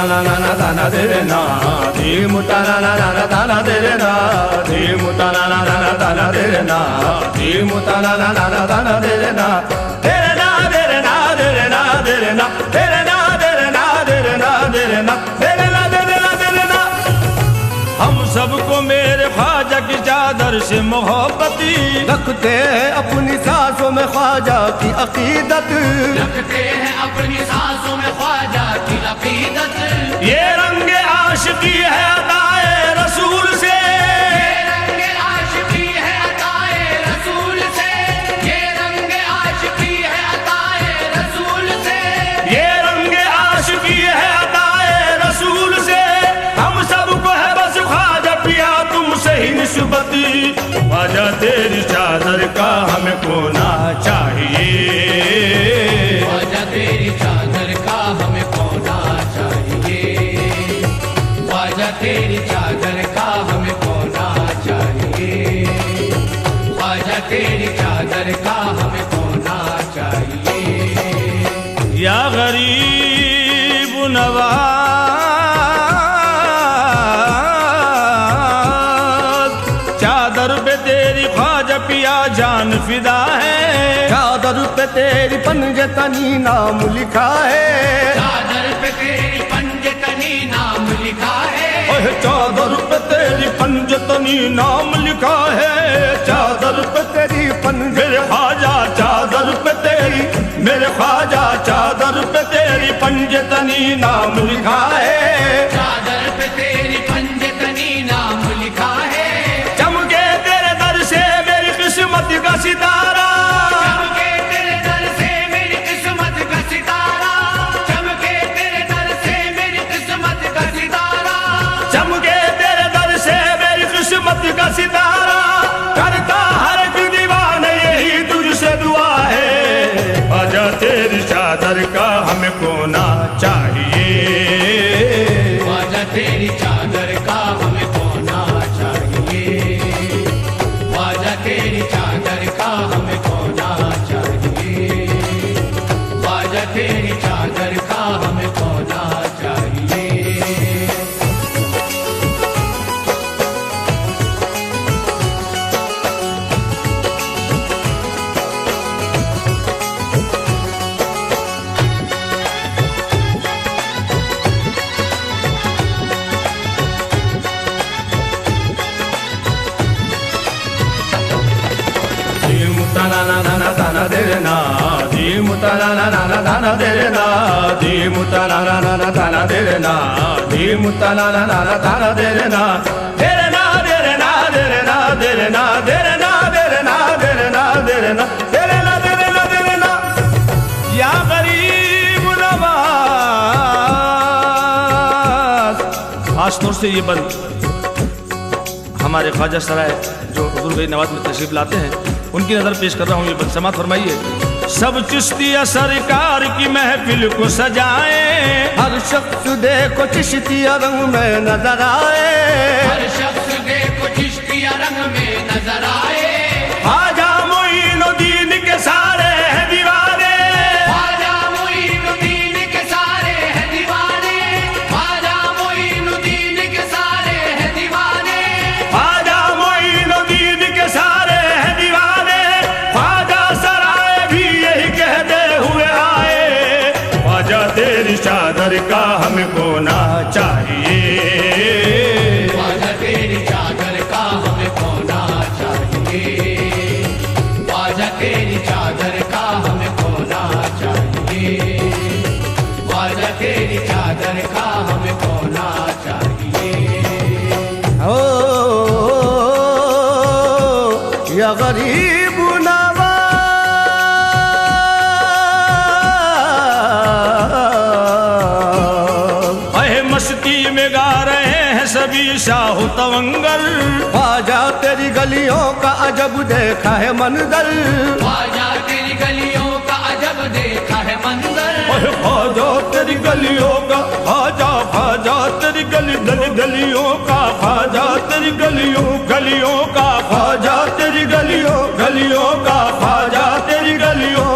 na na na na na de na di muta na na na na na de na di muta na na na na de na di muta na na na na de na de na de na de na de na de na de na de na de na de na de na हम सबको मेरे ख्वाजा की चादर से मोहब्बती रखते हैं अपनी सांसों में ख्वाजा की अकीदत। रखते हैं अपनी सांसों में ख्वाजा की अकीदत। ये रंग आशिकी है अताए रसूल से। ये रंग आशिकी है अताए रसूल से। ये रंग आशिकी है अताए रसूल से। ये रंग आशिकी है अताए रसूल से। हम सबको है बस ख्वाजा पिया तुमसे ही निस्बती। ख्वाजा तेरी चादर का हमें खोना चाहिए। ख्वाजा तेरी चादर का हमें खोना चाहिए। ख्वाजा तेरी चादर का हमें खोना चाहिए। ख्वाजा तेरी चादर का हमें खोना चाहिए। या गरीब नवाज चादर पे तेरी ख्वाजा पिया जान फिदा है। चादर पे तेरी पंजतनी नाम लिखा है। चादर पे तेरी पंजतनी नाम लिखा है। ओह चादर पे तेरी पंजतनी नाम लिखा है। चादर पे तेरी मेरे ख्वाजा चादर पे तेरी मेरे ख्वाजा चादर पे तेरी पंजतनी नाम लिखा है। चादर पे तेरी पंजतनी नाम लिखा है। चमके तेरे दर से मेरी किस्मत का सितारा। चमके तेरे दर से मेरी किस्मत का सितारा। चमके तेरे दर से मेरी किस्मत का सितारा। चमके तेरे दर से मेरी किस्मत का सितारा। करता हर एक दीवाना यही तुझसे दुआ है। ख्वाजा तेरी चादर का हमें खोना चाहिए। ख्वाजा तेरी चादर का हमें खोना चाहिए। ख्वाजा तेरी चादर का हमें खोना चाहिए। ख्वाजा तेरी चादर का हमें खोना चाहिए। या गरीब नवाज खासतौर से ये बंद हमारे ख्वाजा सराय जो हुजूर गरीब नवाज में तशरीफ लाते हैं उनकी नजर पेश कर रहा हूँ। ये बंद समात फरमाइए। सब चिश्तिया सरकार की महफिल को सजाए। हर शख्स देखो चिश्तिया रंग में नजर आए। हर शख्स देखो चिश्तिया रंग में नजर आए। ख्वाजा मोइनुद्दीन के सारे हैं दीवाने। ख्वाजा मोइनुद्दीन के सारे हैं दीवाने। ख्वाजा मोइनुद्दीन के सारे हैं दीवाने। ख्वाजा मोइनुद्दीन के सारे हैं दीवाने। ख्वाजा सराय भी यही कहते हुए आए। ख्वाजा तेरी चादर का हमें खोना चाहिए। ख्वाजा तेरी चादर का हमें खोना चाहिए। ख्वाजा तेरी चादर का हमें खोना चाहिए। ख्वाजा तेरी चादर का हमें खोना चाहिए। ओ गरीब नवाज। अहे मस्ती में गा रहे हैं सभी शाह तवंगर। ख्वाजा तेरी गलियों का अजब देखा है मंजर। ख्वाजा तेरी गलियों का अजब देखा है मंजर। अहे ख्वाजा तेरी गलियों का ख्वाजा ख्वाजा तेरी गलियों का ख्वाजा तेरी गलियों का ख्वाजा तेरी गलियों का ख्वाजा तेरी गलियों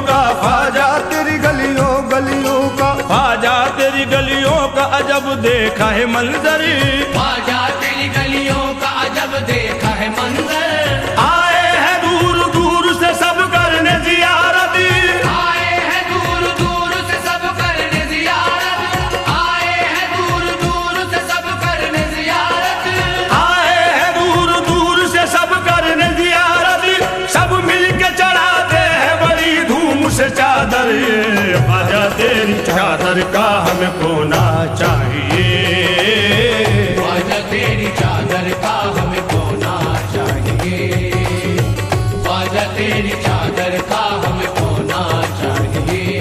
का ख्वाजा तेरी गलियों का ख्वाजा तेरी गलियों का अजब देखा है मंजर। ख्वाजा तेरी गलियों का अजब देखा है मंजर। आए हैं दूर दूर से सब करने जियारत। आए हैं दूर दूर से सब करने जियारत। आए हैं दूर दूर से सब करने जियारत। आए हैं दूर दूर से सब करने जियारत। सब मिलके चढ़ाते हैं बड़ी धूम से चादर। ख्वाजा तेरी चादर का हमें खोना चाहिए। ख्वाजा तेरी चादर का हमें खोना चाहिए। ख्वाजा तेरी चादर का हमें खोना चाहिए।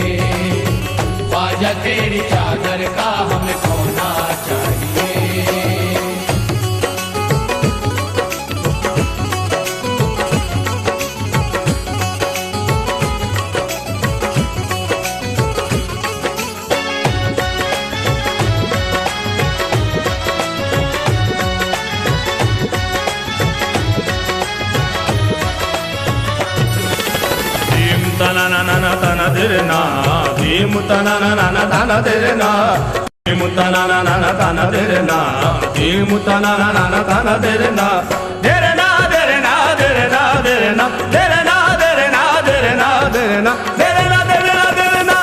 ख्वाजा तेरी चादर का हमें खोना चाहिए। तना ना ना ना तना तेरे ना धीम तना ना ना ना तना तेरे ना धीम तना ना ना ना तना तेरे ना धीम तना ना ना ना तना तेरे ना तेरे ना तेरे ना तेरे ना तेरे ना तेरे ना तेरे ना तेरे ना तेरे ना तेरे ना तेरे ना तेरे ना।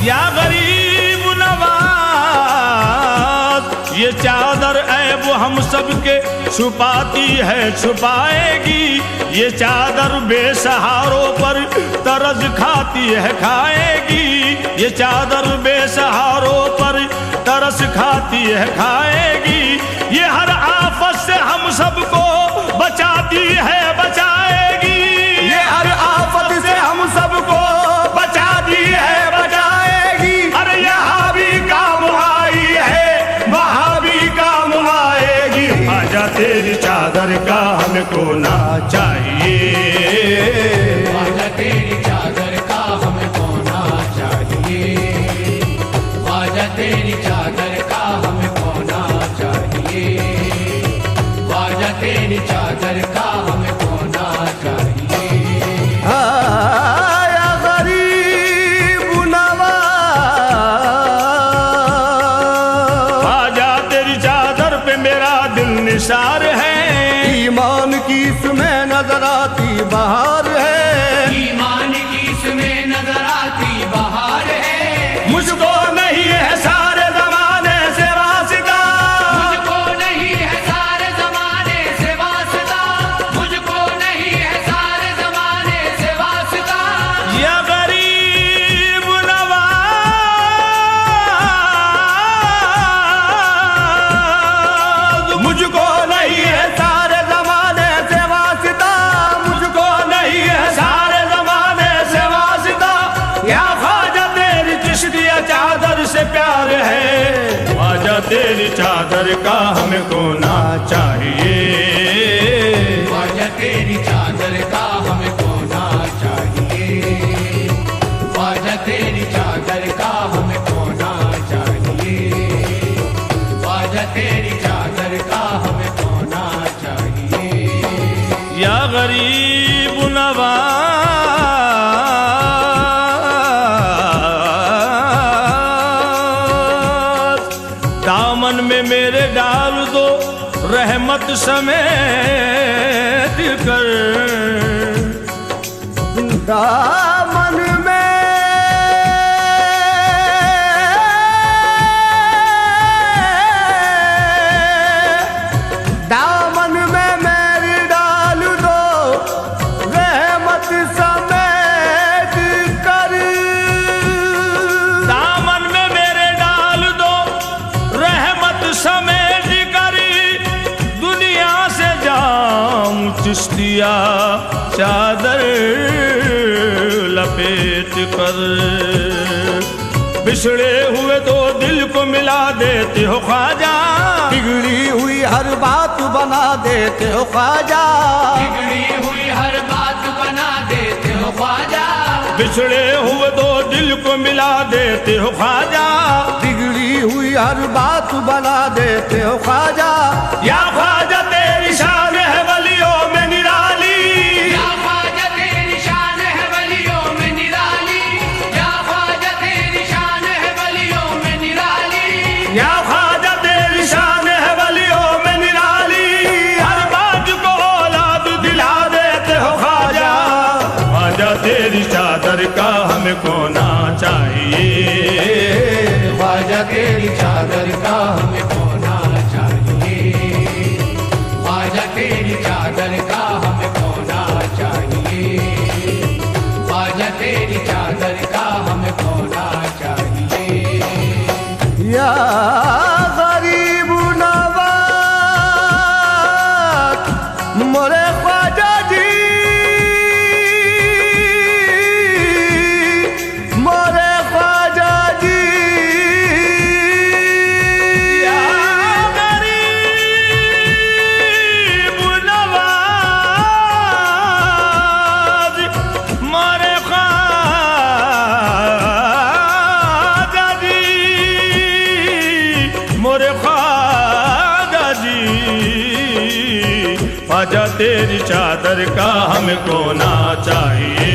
या गरीब नवाज ये चादर ऐब हम सबके छुपाती है छुपाएगी। ये चादर बेसहारों पर तरस खाती है खाएगी। ये चादर बेसहारों पर तरस खाती है खाएगी। ये हर आफत से हम सबको बचाती है बचाएगी। ये हर आफत से हम सबको बचाती है बचाएगी। अरे यहाँ भी काम आई है वहाँ भी काम आएगी। ख्वाजा तेरी चादर का हमें खोना चाहिए। ख्वाजा तेरी चादर का हमें खोना चाहिए। ख्वाजा तेरी चादर का हमें खोना चाहिए। ख्वाजा तेरी चादर का हमें खोना चाहिए। आया गरीब नवाज। ख्वाजा तेरी चादर पे मेरा दिल निसार है। ईमान की इसमें नजर आती बहार है। ईमान की इसमें नजर आती बहार है। मुझको नहीं है सारे जमाने से वास्ता। मुझको नहीं है सारे जमाने से वास्ता। मुझको नहीं है सारे जमाने से वास्ता। या गरीब नवाज मुझको नहीं है सारे जमाने से वास्ता। मुझको नहीं है सारे जमाने से वास्ता। या ख्वाजा तेरी चिश्तिया चादर से प्यार है। ख्वाजा तेरी चादर का हमें खोना चाहिए। ख्वाजा तेरी चादर का हमें खोना चाहिए। ख्वाजा तेरी चादर का हमें खोना चाहिए। ख्वाजा तेरी चादर का हमें खोना चाहिए। या गरीब नवाज दामन में मेरे डाल दो रहमत समेट कर। दामन में दामन में मेरी डाल दो रहमत समेट कर। दामन में मेरे डाल दो रहमत समेट कर। दुनिया से जाऊं चिश्तिया चादर लपेट कर। बिछड़े हुए दो दिल को मिला देते हो ख्वाजा, बिगड़ी हुई हर बात बना देते हो ख्वाजा, बिगड़ी हुई हर बात बना देते हो ख्वाजा, बिछड़े हुए दो दिल को मिला देते हो ख्वाजा, बिगड़ी हुई हर बात बना देते हो ख्वाजा। या ख्वाजा तेरी शान है वलियों में निराली, या ख्वाजा तेरी शान है वलियों में निराली, या ख्वाजा तेरी शान है वलियों में निराली, या ख्वाजा तेरी शान है वलियों में निराली, हर बाज को औलाद दिला देते हो ख्वाजा। ख्वाजा तेरी चादर का हमको ना चाहिए, ख्वाजा तेरी चादर का हमें होना चाहिए, ख्वाजा तेरी चादर का हमें होना चाहिए, ख्वाजा तेरी चादर का हमें होना चाहिए। या गरीब नवाज मोरे ख्वाजा जी, मोरे ख्वाजा जी, या गरीब नवाज मोरे ख्वाजा जी, मोरे ख्वाजा जी। ख्वाजा तेरी चादर का हमको ना चाहिए,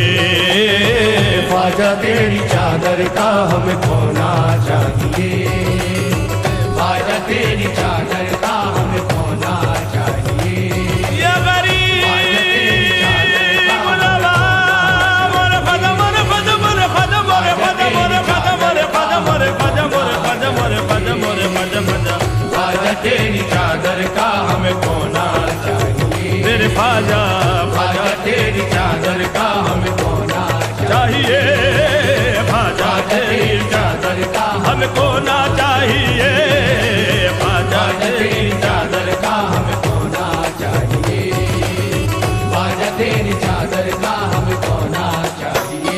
ख्वाजा तेरी चादर का हमें होना चाहिए, ख्वाजा तेरी चादर का हमें होना चाहिए। या गरीब नवाज मोरे ख्वाजा, मोरे ख्वाजा, मोरे ख्वाजा, मोरे ख्वाजा, मोरे ख्वाजा, मोरे ख्वाजा, मोरे ख्वाजा, मोरे ख्वाजा, मोरे ख्वाजा, मोरे ख्वाजा, ख्वाजा। ख्वाजा तेरी चादर का हमें होना चाहिए, मेरे ख्वाजा, ख्वाजा तेरी चादर का हमें होना चाहिए, ख्वाजा तेरी चादर का हमको ना चाहिए, ख्वाजा तेरी चादर का हमें होना चाहिए, ख्वाजा तेरी चादर का हमें होना चाहिए।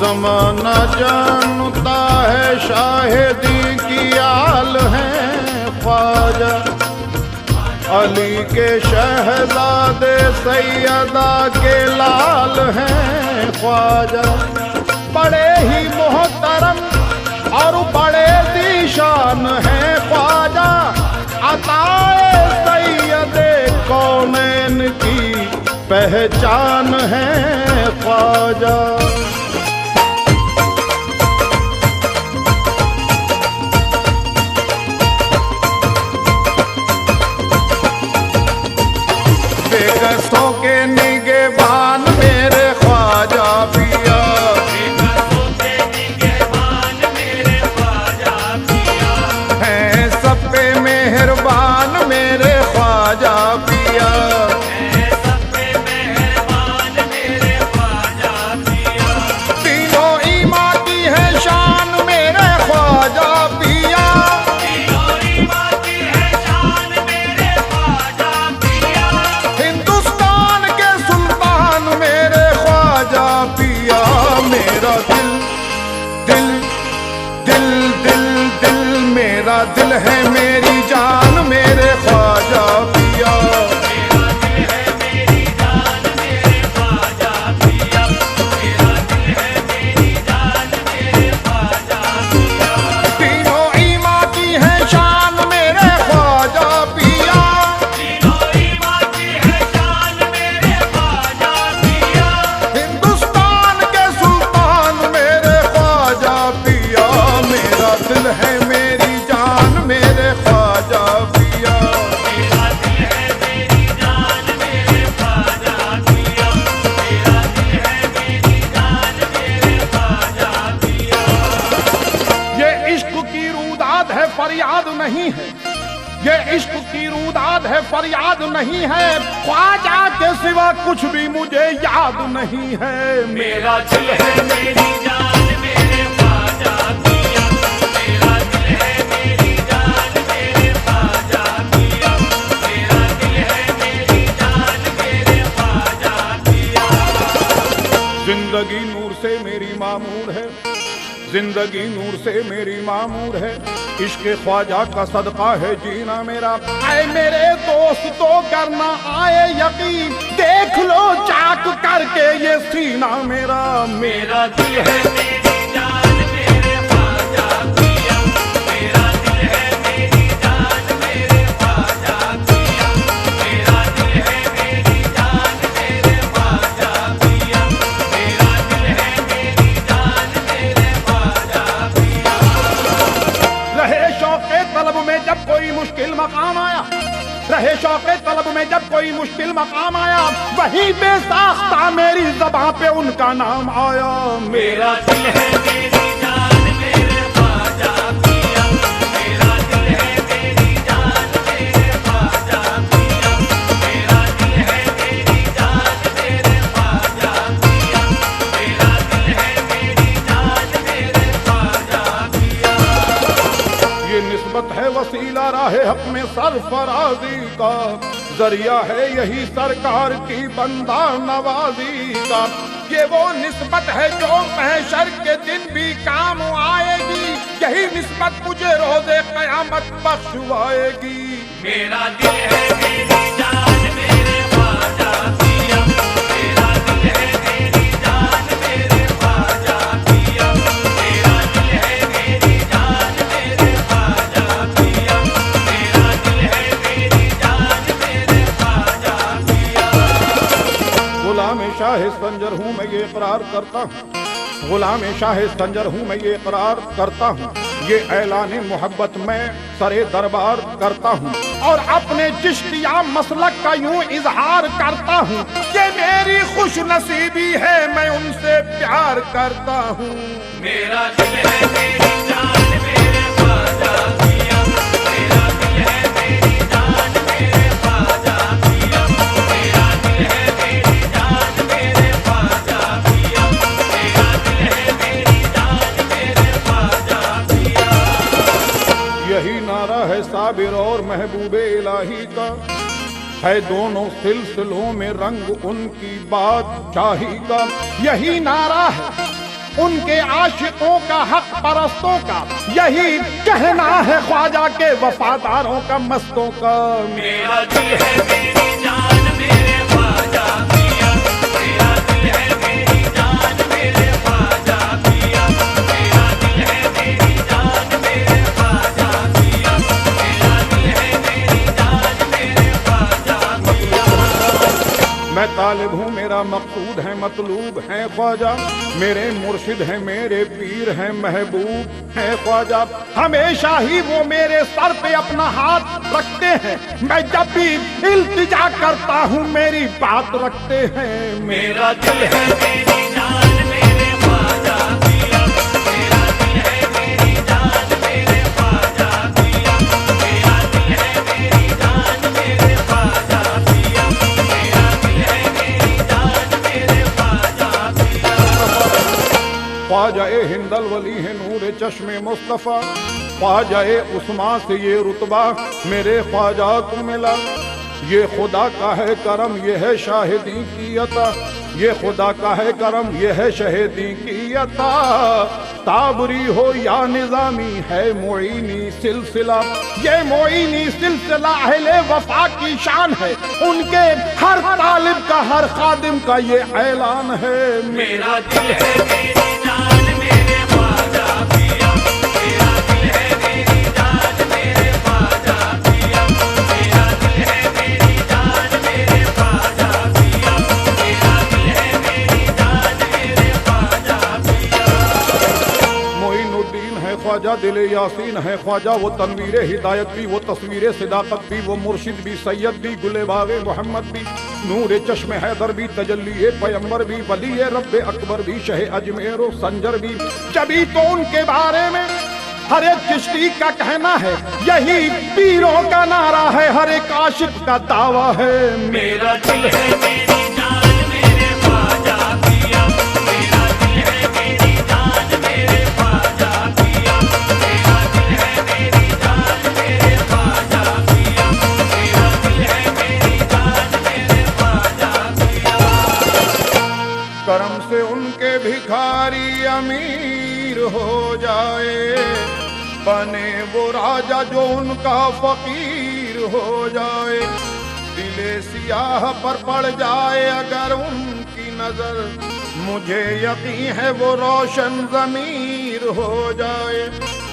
जमाना जानता है शाहिदी की आल है ख्वाजा, अली के शहजादे सैयदा के लाल हैं ख्वाजा। बड़े ही मोहतरम और बड़े दीशान हैं ख्वाजा, अताए सैयदे कौनैन की पहचान है ख्वाजा। बेकसों के निगहबान मेरे ख्वाजा पिया, हैं सब पे मेहरबान मेरे ख्वाजा पिया। तीनों ईमा की है शान मेरे ख्वाजा पिया, हिंदुस्तान के सुल्तान मेरे ख्वाजा पिया। मेरा दिल दिल दिल दिल दिल मेरा दिल है मेरी जान मेरे ख्वाजा पिया। तीनों ईमा की है शान मेरे ख्वाजा पिया, हिंदुस्तान के सुल्तान मेरे ख्वाजा पिया। मेरा दिल है मेरी जान मेरे इश्क की रूदाद है, फरियाद नहीं है, ख्वाजा के सिवा कुछ भी मुझे याद नहीं है। मेरा दिल है मेरी जान मेरे ख्वाजा पिया, मेरा दिल है मेरी जान मेरे ख्वाजा पिया, मेरा दिल है मेरी जान मेरे ख्वाजा पिया। जिंदगी नूर से मेरी मामूर है, जिंदगी नूर से मेरी मामूर है, इश्क ख्वाजा का सदका है जीना मेरा। आए मेरे दोस्त तो करना आए यकीन, देख लो चाक करके ये सीना मेरा। मेरा दिल है मेरी जान मेरे ख्वाजा पिया, मेरा दिल है मेरी जान मेरे ख्वाजा पिया, मेरा दिल है मेरी जान मेरे ख्वाजा पिया, मेरा दिल है मेरी जान मेरे ख्वाजा पिया। रहे शौक़े तलब में जब कोई मुश्किल मकाम आया, रहे शौक़े तलब में जब कोई मुश्किल मकाम आया, वहीं बेसाख्ता मेरी ज़बां पे उनका नाम आया। मेरा दिल है मेरी जान मेरे ख्वाजा पिया, मेरा दिल है मेरी जान मेरे ख्वाजा पिया, मेरा दिल है मेरी जान मेरे ख्वाजा पिया, मेरा दिल है मेरी जान मेरे ख्वाजा पिया। ये निस्बत है वसीला राहे हक में सरफराजी का, जरिया है यही सरकार की बंदा नवाजी का। ये वो निस्बत है जो महशर के दिन भी काम आएगी, यही निस्बत मुझे रोज़े क़यामत बख्शवाएगी। मेरा दिल है मेरी जान मेरे ख्वाजा पिया, मेरा दिल है मेरी जान मेरे ख्वाजा पिया, मेरा दिल है मेरी जान मेरे ख्वाजा पिया, मेरा दिल है मेरी जान मेरे ख्वाजा पिया। गुलाम शाह संजर हूँ मैं ये इकरार करता हूँ, गुलाम शाह संजर हूँ मैं ये इकरार करता हूँ, ये ऐलान मोहब्बत में सरे दरबार करता हूँ और अपने चिश्तिया मसलक का यूं इजहार करता हूँ। ये मेरी खुश नसीबी है मैं उनसे प्यार करता हूँ। मेरा दिल है मेरी जान मेरे ख्वाजा पिया, मेरा दिल है मेरी जान मेरे ख्वाजा पिया, मेरा दिल है मेरी जान मेरे ख्वाजा पिया, मेरा दिल है मेरी जान मेरे ख्वाजा पिया। यही नारा है साबिर और महबूबे इलाही का, है दोनों सिलसिलों में रंग उनकी बादशाही का। यही नारा है उनके आशिकों का, हक परस्तों का, यही कहना है ख्वाजा के वफादारों का, मस्तों का। मेरा दिल है मेरी जान मेरे ख्वाजा पिया, मेरा दिल है मेरी जान मेरे ख्वाजा पिया, मेरा दिल है मेरी जान मेरे ख्वाजा पिया, मेरा दिल है मेरी जान मेरे ख्वाजा पिया। मैं तालिब हूँ मेरा मकसूद है मतलूब है ख्वाजा, मेरे मुर्शिद हैं मेरे पीर हैं महबूब है ख्वाजा। हमेशा ही वो मेरे सर पे अपना हाथ रखते हैं, मैं जब भी इल्तिजा करता हूँ मेरी बात रखते हैं। मेरा दिल है मेरी जान मेरे ख्वाजा पिया, मेरा दिल है मेरी जान मेरे ख्वाजा पिया, मेरा दिल है मेरी जान मेरे ख्वाजा पिया, मेरा दिल है मेरी जान मेरे ख्वाजा पिया। ख्वाजा ए हिंदल वली है नूर चश्मे मुस्तफ़ा, ख्वाजा ए उस्मा से ये रुतबा मेरे ख्वाजा को मिला। ये खुदा का है करम ये है शाहिदी की अता, ये खुदा का है करम ये है शहीदी की अता। ताबरी हो या निजामी है मोइनी सिलसिला, ये मोइनी सिलसिला अहले वफा की शान है, उनके हर तालिब का हर खादिम का ये ऐलान है। मेरा दिल है मेरी जान मेरे ख्वाजा पिया, मेरा दिल है मेरी जान मेरे ख्वाजा पिया, मेरा दिल है मेरी जान मेरे ख्वाजा पिया, मेरा दिल है मेरी जान मेरे ख्वाजा पिया। मोइनुद्दीन है ख्वाजा दिल यासीन है ख्वाजा, वो तनवीर हिदायत भी वो तस्वीर सिदाकत भी वो मुर्शिद भी सैयद भी गुले बागे मोहम्मद भी नूर चश्मे हैदर भी तजल्ली पैगंबर भी वली रब्बे अकबर भी शहे अजमेर संजर भी। जभी तो उनके बारे में हर एक चिश्ती का कहना है, यही पीरों का नारा है, हर एक आशिक का दावा है। मेरा दिल है मेरी जान मेरे ख्वाजा पिया, मेरा दिल है मेरी जान मेरे ख्वाजा पिया, मेरा दिल है मेरी जान मेरे ख्वाजा पिया, मेरा दिल है मेरी जान मेरे ख्वाजा पिया। करम से उनके भिखारी अमीर हो जाए, बने वो राजा जो उनका फकीर हो जाए। दिले सियाह पर पड़ जाए अगर उनकी नजर, मुझे यकीन है वो रोशन ज़मीर हो जाए।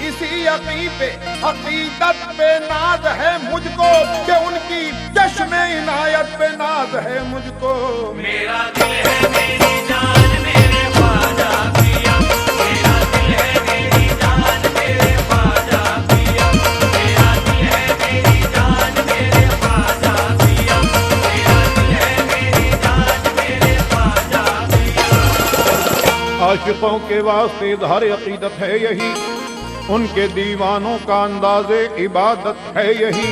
इसी यकीन पे अकीदत पे नाज है मुझको कि उनकी जश्न इनायत पे नाज है मुझको। मेरा दिल है मेरी जान मेरे ख्वाजा पिया, मेरा दिल है मेरी जान मेरे ख्वाजा पिया, मेरा दिल है मेरी जान मेरे ख्वाजा पिया, मेरा दिल है मेरी जान मेरे ख्वाजा पिया। आशिकों के वास्ते इज़हार अकीदत है यही, उनके दीवानों का अंदाज़े इबादत है यही।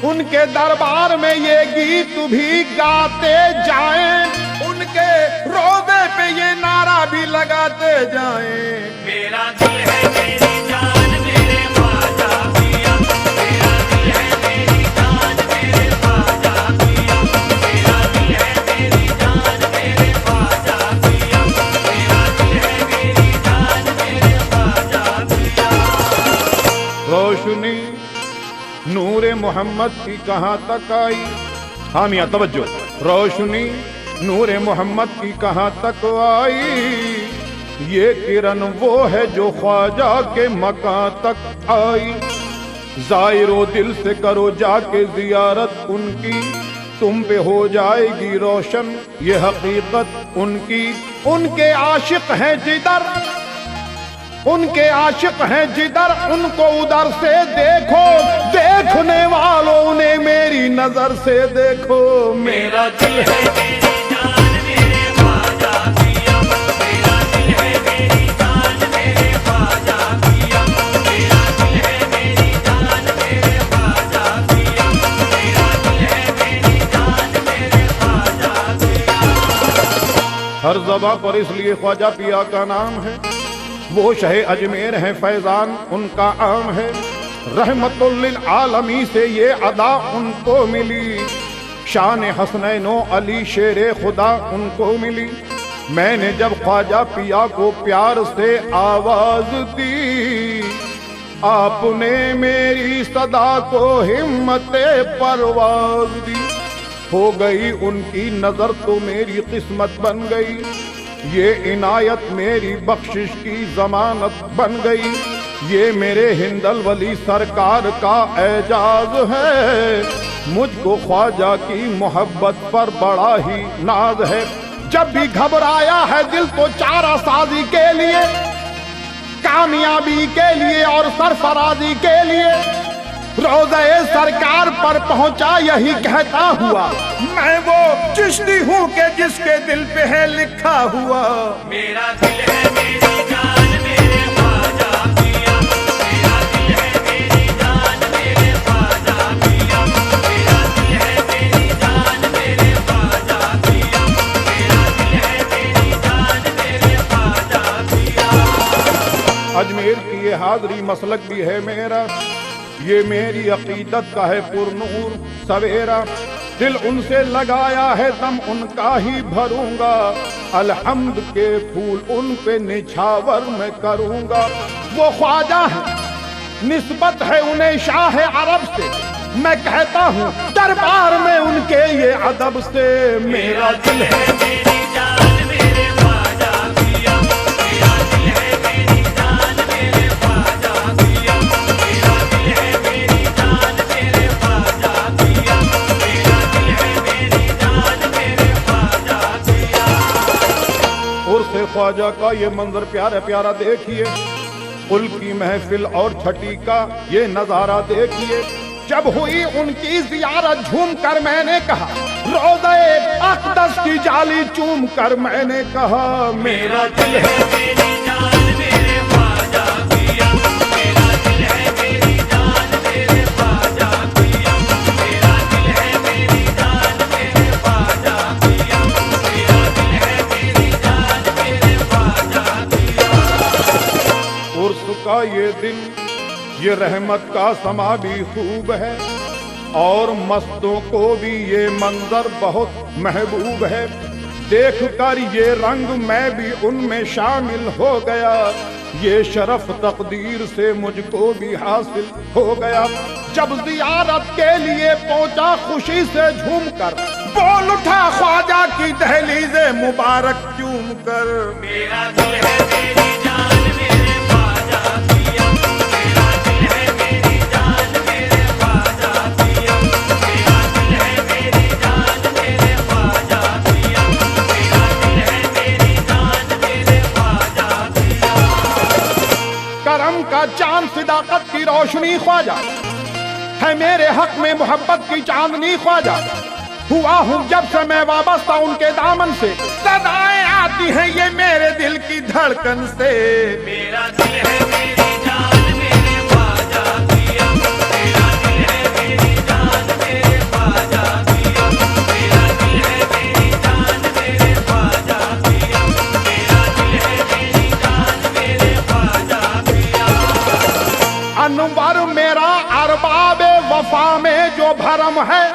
उनके दरबार में ये गीत भी गाते जाएं, उनके रोज़े पे ये नारा भी लगाते जाएं। मेरा दिल है मेरी जान मेरे ख्वाजा पिया, मेरा दिल है मेरी जान मेरे ख्वाजा पिया, मेरा दिल है मेरी जान मेरे ख्वाजा पिया, मेरा दिल है मेरी जान मेरे ख्वाजा पिया। रोशनी नूरे मोहम्मद की कहाँ तक आई, हाँ मियाँ तवज्जो। रोशनी नूरे मोहम्मद की कहाँ तक आई, ये किरण वो है जो ख्वाजा के मकां तक आई। जायरो दिल से करो जाके जियारत उनकी, तुम पे हो जाएगी रोशन ये हकीकत उनकी। उनके आशिक हैं जिधर, उनके आशिक हैं जिधर, उनको उधर से देखो। देखने वालों ने मेरी नजर से देखो। मेरा दिल है मेरी जान मेरे ख्वाजा पिया, मेरा दिल है मेरी जान मेरे ख्वाजा पिया, मेरा दिल है मेरी जान मेरे ख्वाजा पिया, मेरा दिल है मेरी जान मेरे ख्वाजा पिया। हर ज़बां पर इसलिए ख्वाजा पिया का नाम है, वो शहे अजमेर है फैजान उनका आम है। रहमतुल लिल आलमी से ये अदा उनको मिली, शान हसनैनो अली शेरे खुदा उनको मिली। मैंने जब ख्वाजा पिया को प्यार से आवाज दी, आपने मेरी सदा को हिम्मते परवाज दी। हो गई उनकी नजर तो मेरी किस्मत बन गई, ये इनायत मेरी बख्शिश की जमानत बन गई। ये मेरे हिंदल वली सरकार का एजाज है, मुझको ख्वाजा की मोहब्बत पर बड़ा ही नाज है। जब भी घबराया है दिल तो चारा साजी के लिए, कामयाबी के लिए और सरफराजी के लिए, रोज़े सरकार पर पहुंचा यही कहता हुआ। मैं वो चिश्ती हूँ कि जिसके दिल पे है लिखा हुआ। मेरा दिल है मेरी जान मेरे ख्वाजा पिया, मेरा दिल है मेरी जान मेरे ख्वाजा पिया, मेरा दिल है मेरी जान मेरे ख्वाजा पिया, मेरा दिल है मेरी जान मेरे ख्वाजा पिया। अजमेर की ये हाजरी मसलक भी है मेरा, ये मेरी अकीदत का है पुरनूर सवेरा। दिल उनसे लगाया है दम उनका ही भरूंगा, अलहम्द के फूल उन पे निछावर मैं करूंगा। वो ख्वाजा है निस्बत है उन्हें शाह अरब से, मैं कहता हूँ दरबार में उनके ये अदब से। मेरा दिल है मेरी जान मेरे ख्वाजा पिया, मेरा दिल है मेरी जान मेरे ख्वाजा पिया, मेरा दिल है मेरी जान मेरे ख्वाजा पिया, मेरा दिल है मेरी जान मेरे ख्वाजा पिया। उर्से ख्वाजा का ये मंजर प्यारा प्यारा देखिए, कुल की महफिल और छठी का ये नजारा देखिए। जब हुई उनकी जियारत झूम कर मैंने कहा, रोज़े अक़दस की जाली चूम कर मैंने कहा, मेरा दिल है मेरी जान मेरे ख्वाजा पिया, मेरा दिल ये दिल, ये रहमत का समा भी खूब है, और मस्तों को भी ये मंजर बहुत महबूब है। देख कर ये रंग मैं भी उनमें शामिल हो गया, ये शरफ तकदीर से मुझको भी हासिल हो गया। जब ज़ियारत के लिए पहुंचा खुशी से झूमकर, बोल उठा ख्वाजा की दहलीज़े मुबारक चूम कर। मेरा दिल है मेरी जान मेरे ख्वाजा पिया, मेरा दिल है मेरी जान मेरे ख्वाजा पिया, मेरा दिल है मेरी जान मेरे ख्वाजा पिया, मेरा दिल है मेरी जान मेरे ख्वाजा पिया। करम का चांद सिदाकत की रोशनी ख्वाजा है, मेरे हक में मोहब्बत की चांदनी ख्वाजा। हुआ हूँ जब से मैं वाबस्ता उनके दामन से, सदाएं आती हैं ये मेरे दिल की धड़कन से। मेरा दिल है मेरी जान मेरे ख्वाजा पिया, मेरा दिल है मेरी जान मेरे ख्वाजा पिया, मेरा दिल है मेरी जान मेरे ख्वाजा पिया, मेरा दिल है मेरी जान मेरे ख्वाजा पिया। अनवर मेरा अरबाबे वफा में जो भरम है,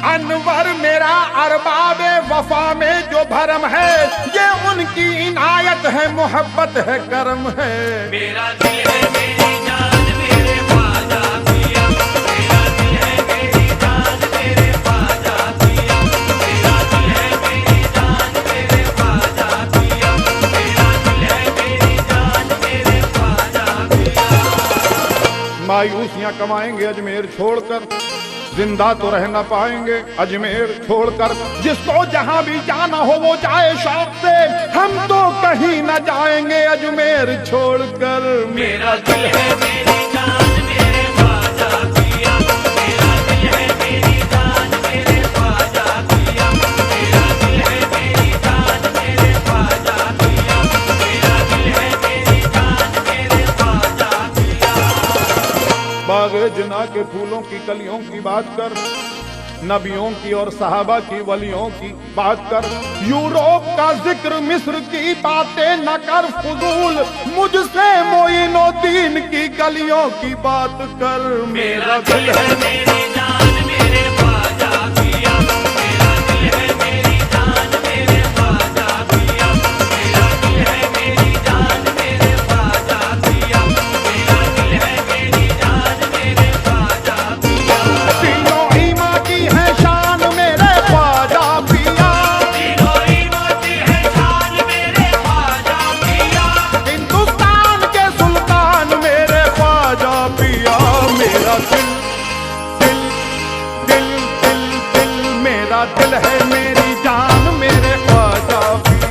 अनवर मेरा अरबाबे वफा में जो भरम है, ये उनकी इनायत है, मोहब्बत है, करम है। मेरा दिल है मेरी जान मेरे ख्वाजा पिया, मेरा दिल है मेरी जान मेरे ख्वाजा पिया, मेरा दिल है मेरी जान मेरे ख्वाजा पिया, मेरा दिल है मेरी जान मेरे ख्वाजा पिया। मायूसियां कमाएंगे अजमेर छोड़कर, जिंदा तो रह न पाएंगे अजमेर छोड़कर। जिसको जहां भी जाना हो वो जाए शौक से, हम तो कहीं न जाएंगे अजमेर छोड़कर। मेरा दिल है मेरी जान मेरे ख्वाजा पिया, मेरा दिल है मेरी जान मेरे ख्वाजा पिया, मेरा दिल है मेरी जान मेरे ख्वाजा पिया, मेरा दिल है मेरी जान मेरे ख्वाजा पिया। बाग़े जिना के फूलों की कलियों की बात कर, नबियों की और सहाबा की वलियों की बात कर। यूरोप का जिक्र मिस्र की बातें न कर फजूल, मुझसे मोइनुद्दीन की गलियों की बात कर। मेरा दिल है मेरी जान मेरे ख्वाजा पिया, मेरा दिल है मेरी जान मेरे ख्वाजा पिया, मेरा दिल है मेरी जान मेरे ख्वाजा पिया, मेरा दिल है मेरी जान मेरे ख्वाजा पिया। तीनों ईमा की है शान मेरे ख्वाजा पिया, तीनों ईमान की है शान मेरे ख्वाजा पिया, हिंदुस्तान के सुल्तान मेरे ख्वाजा पिया। मेरा दिल दिल दिल दिल दिल, मेरा दिल है मेरी जान मेरे ख्वाजा पिया।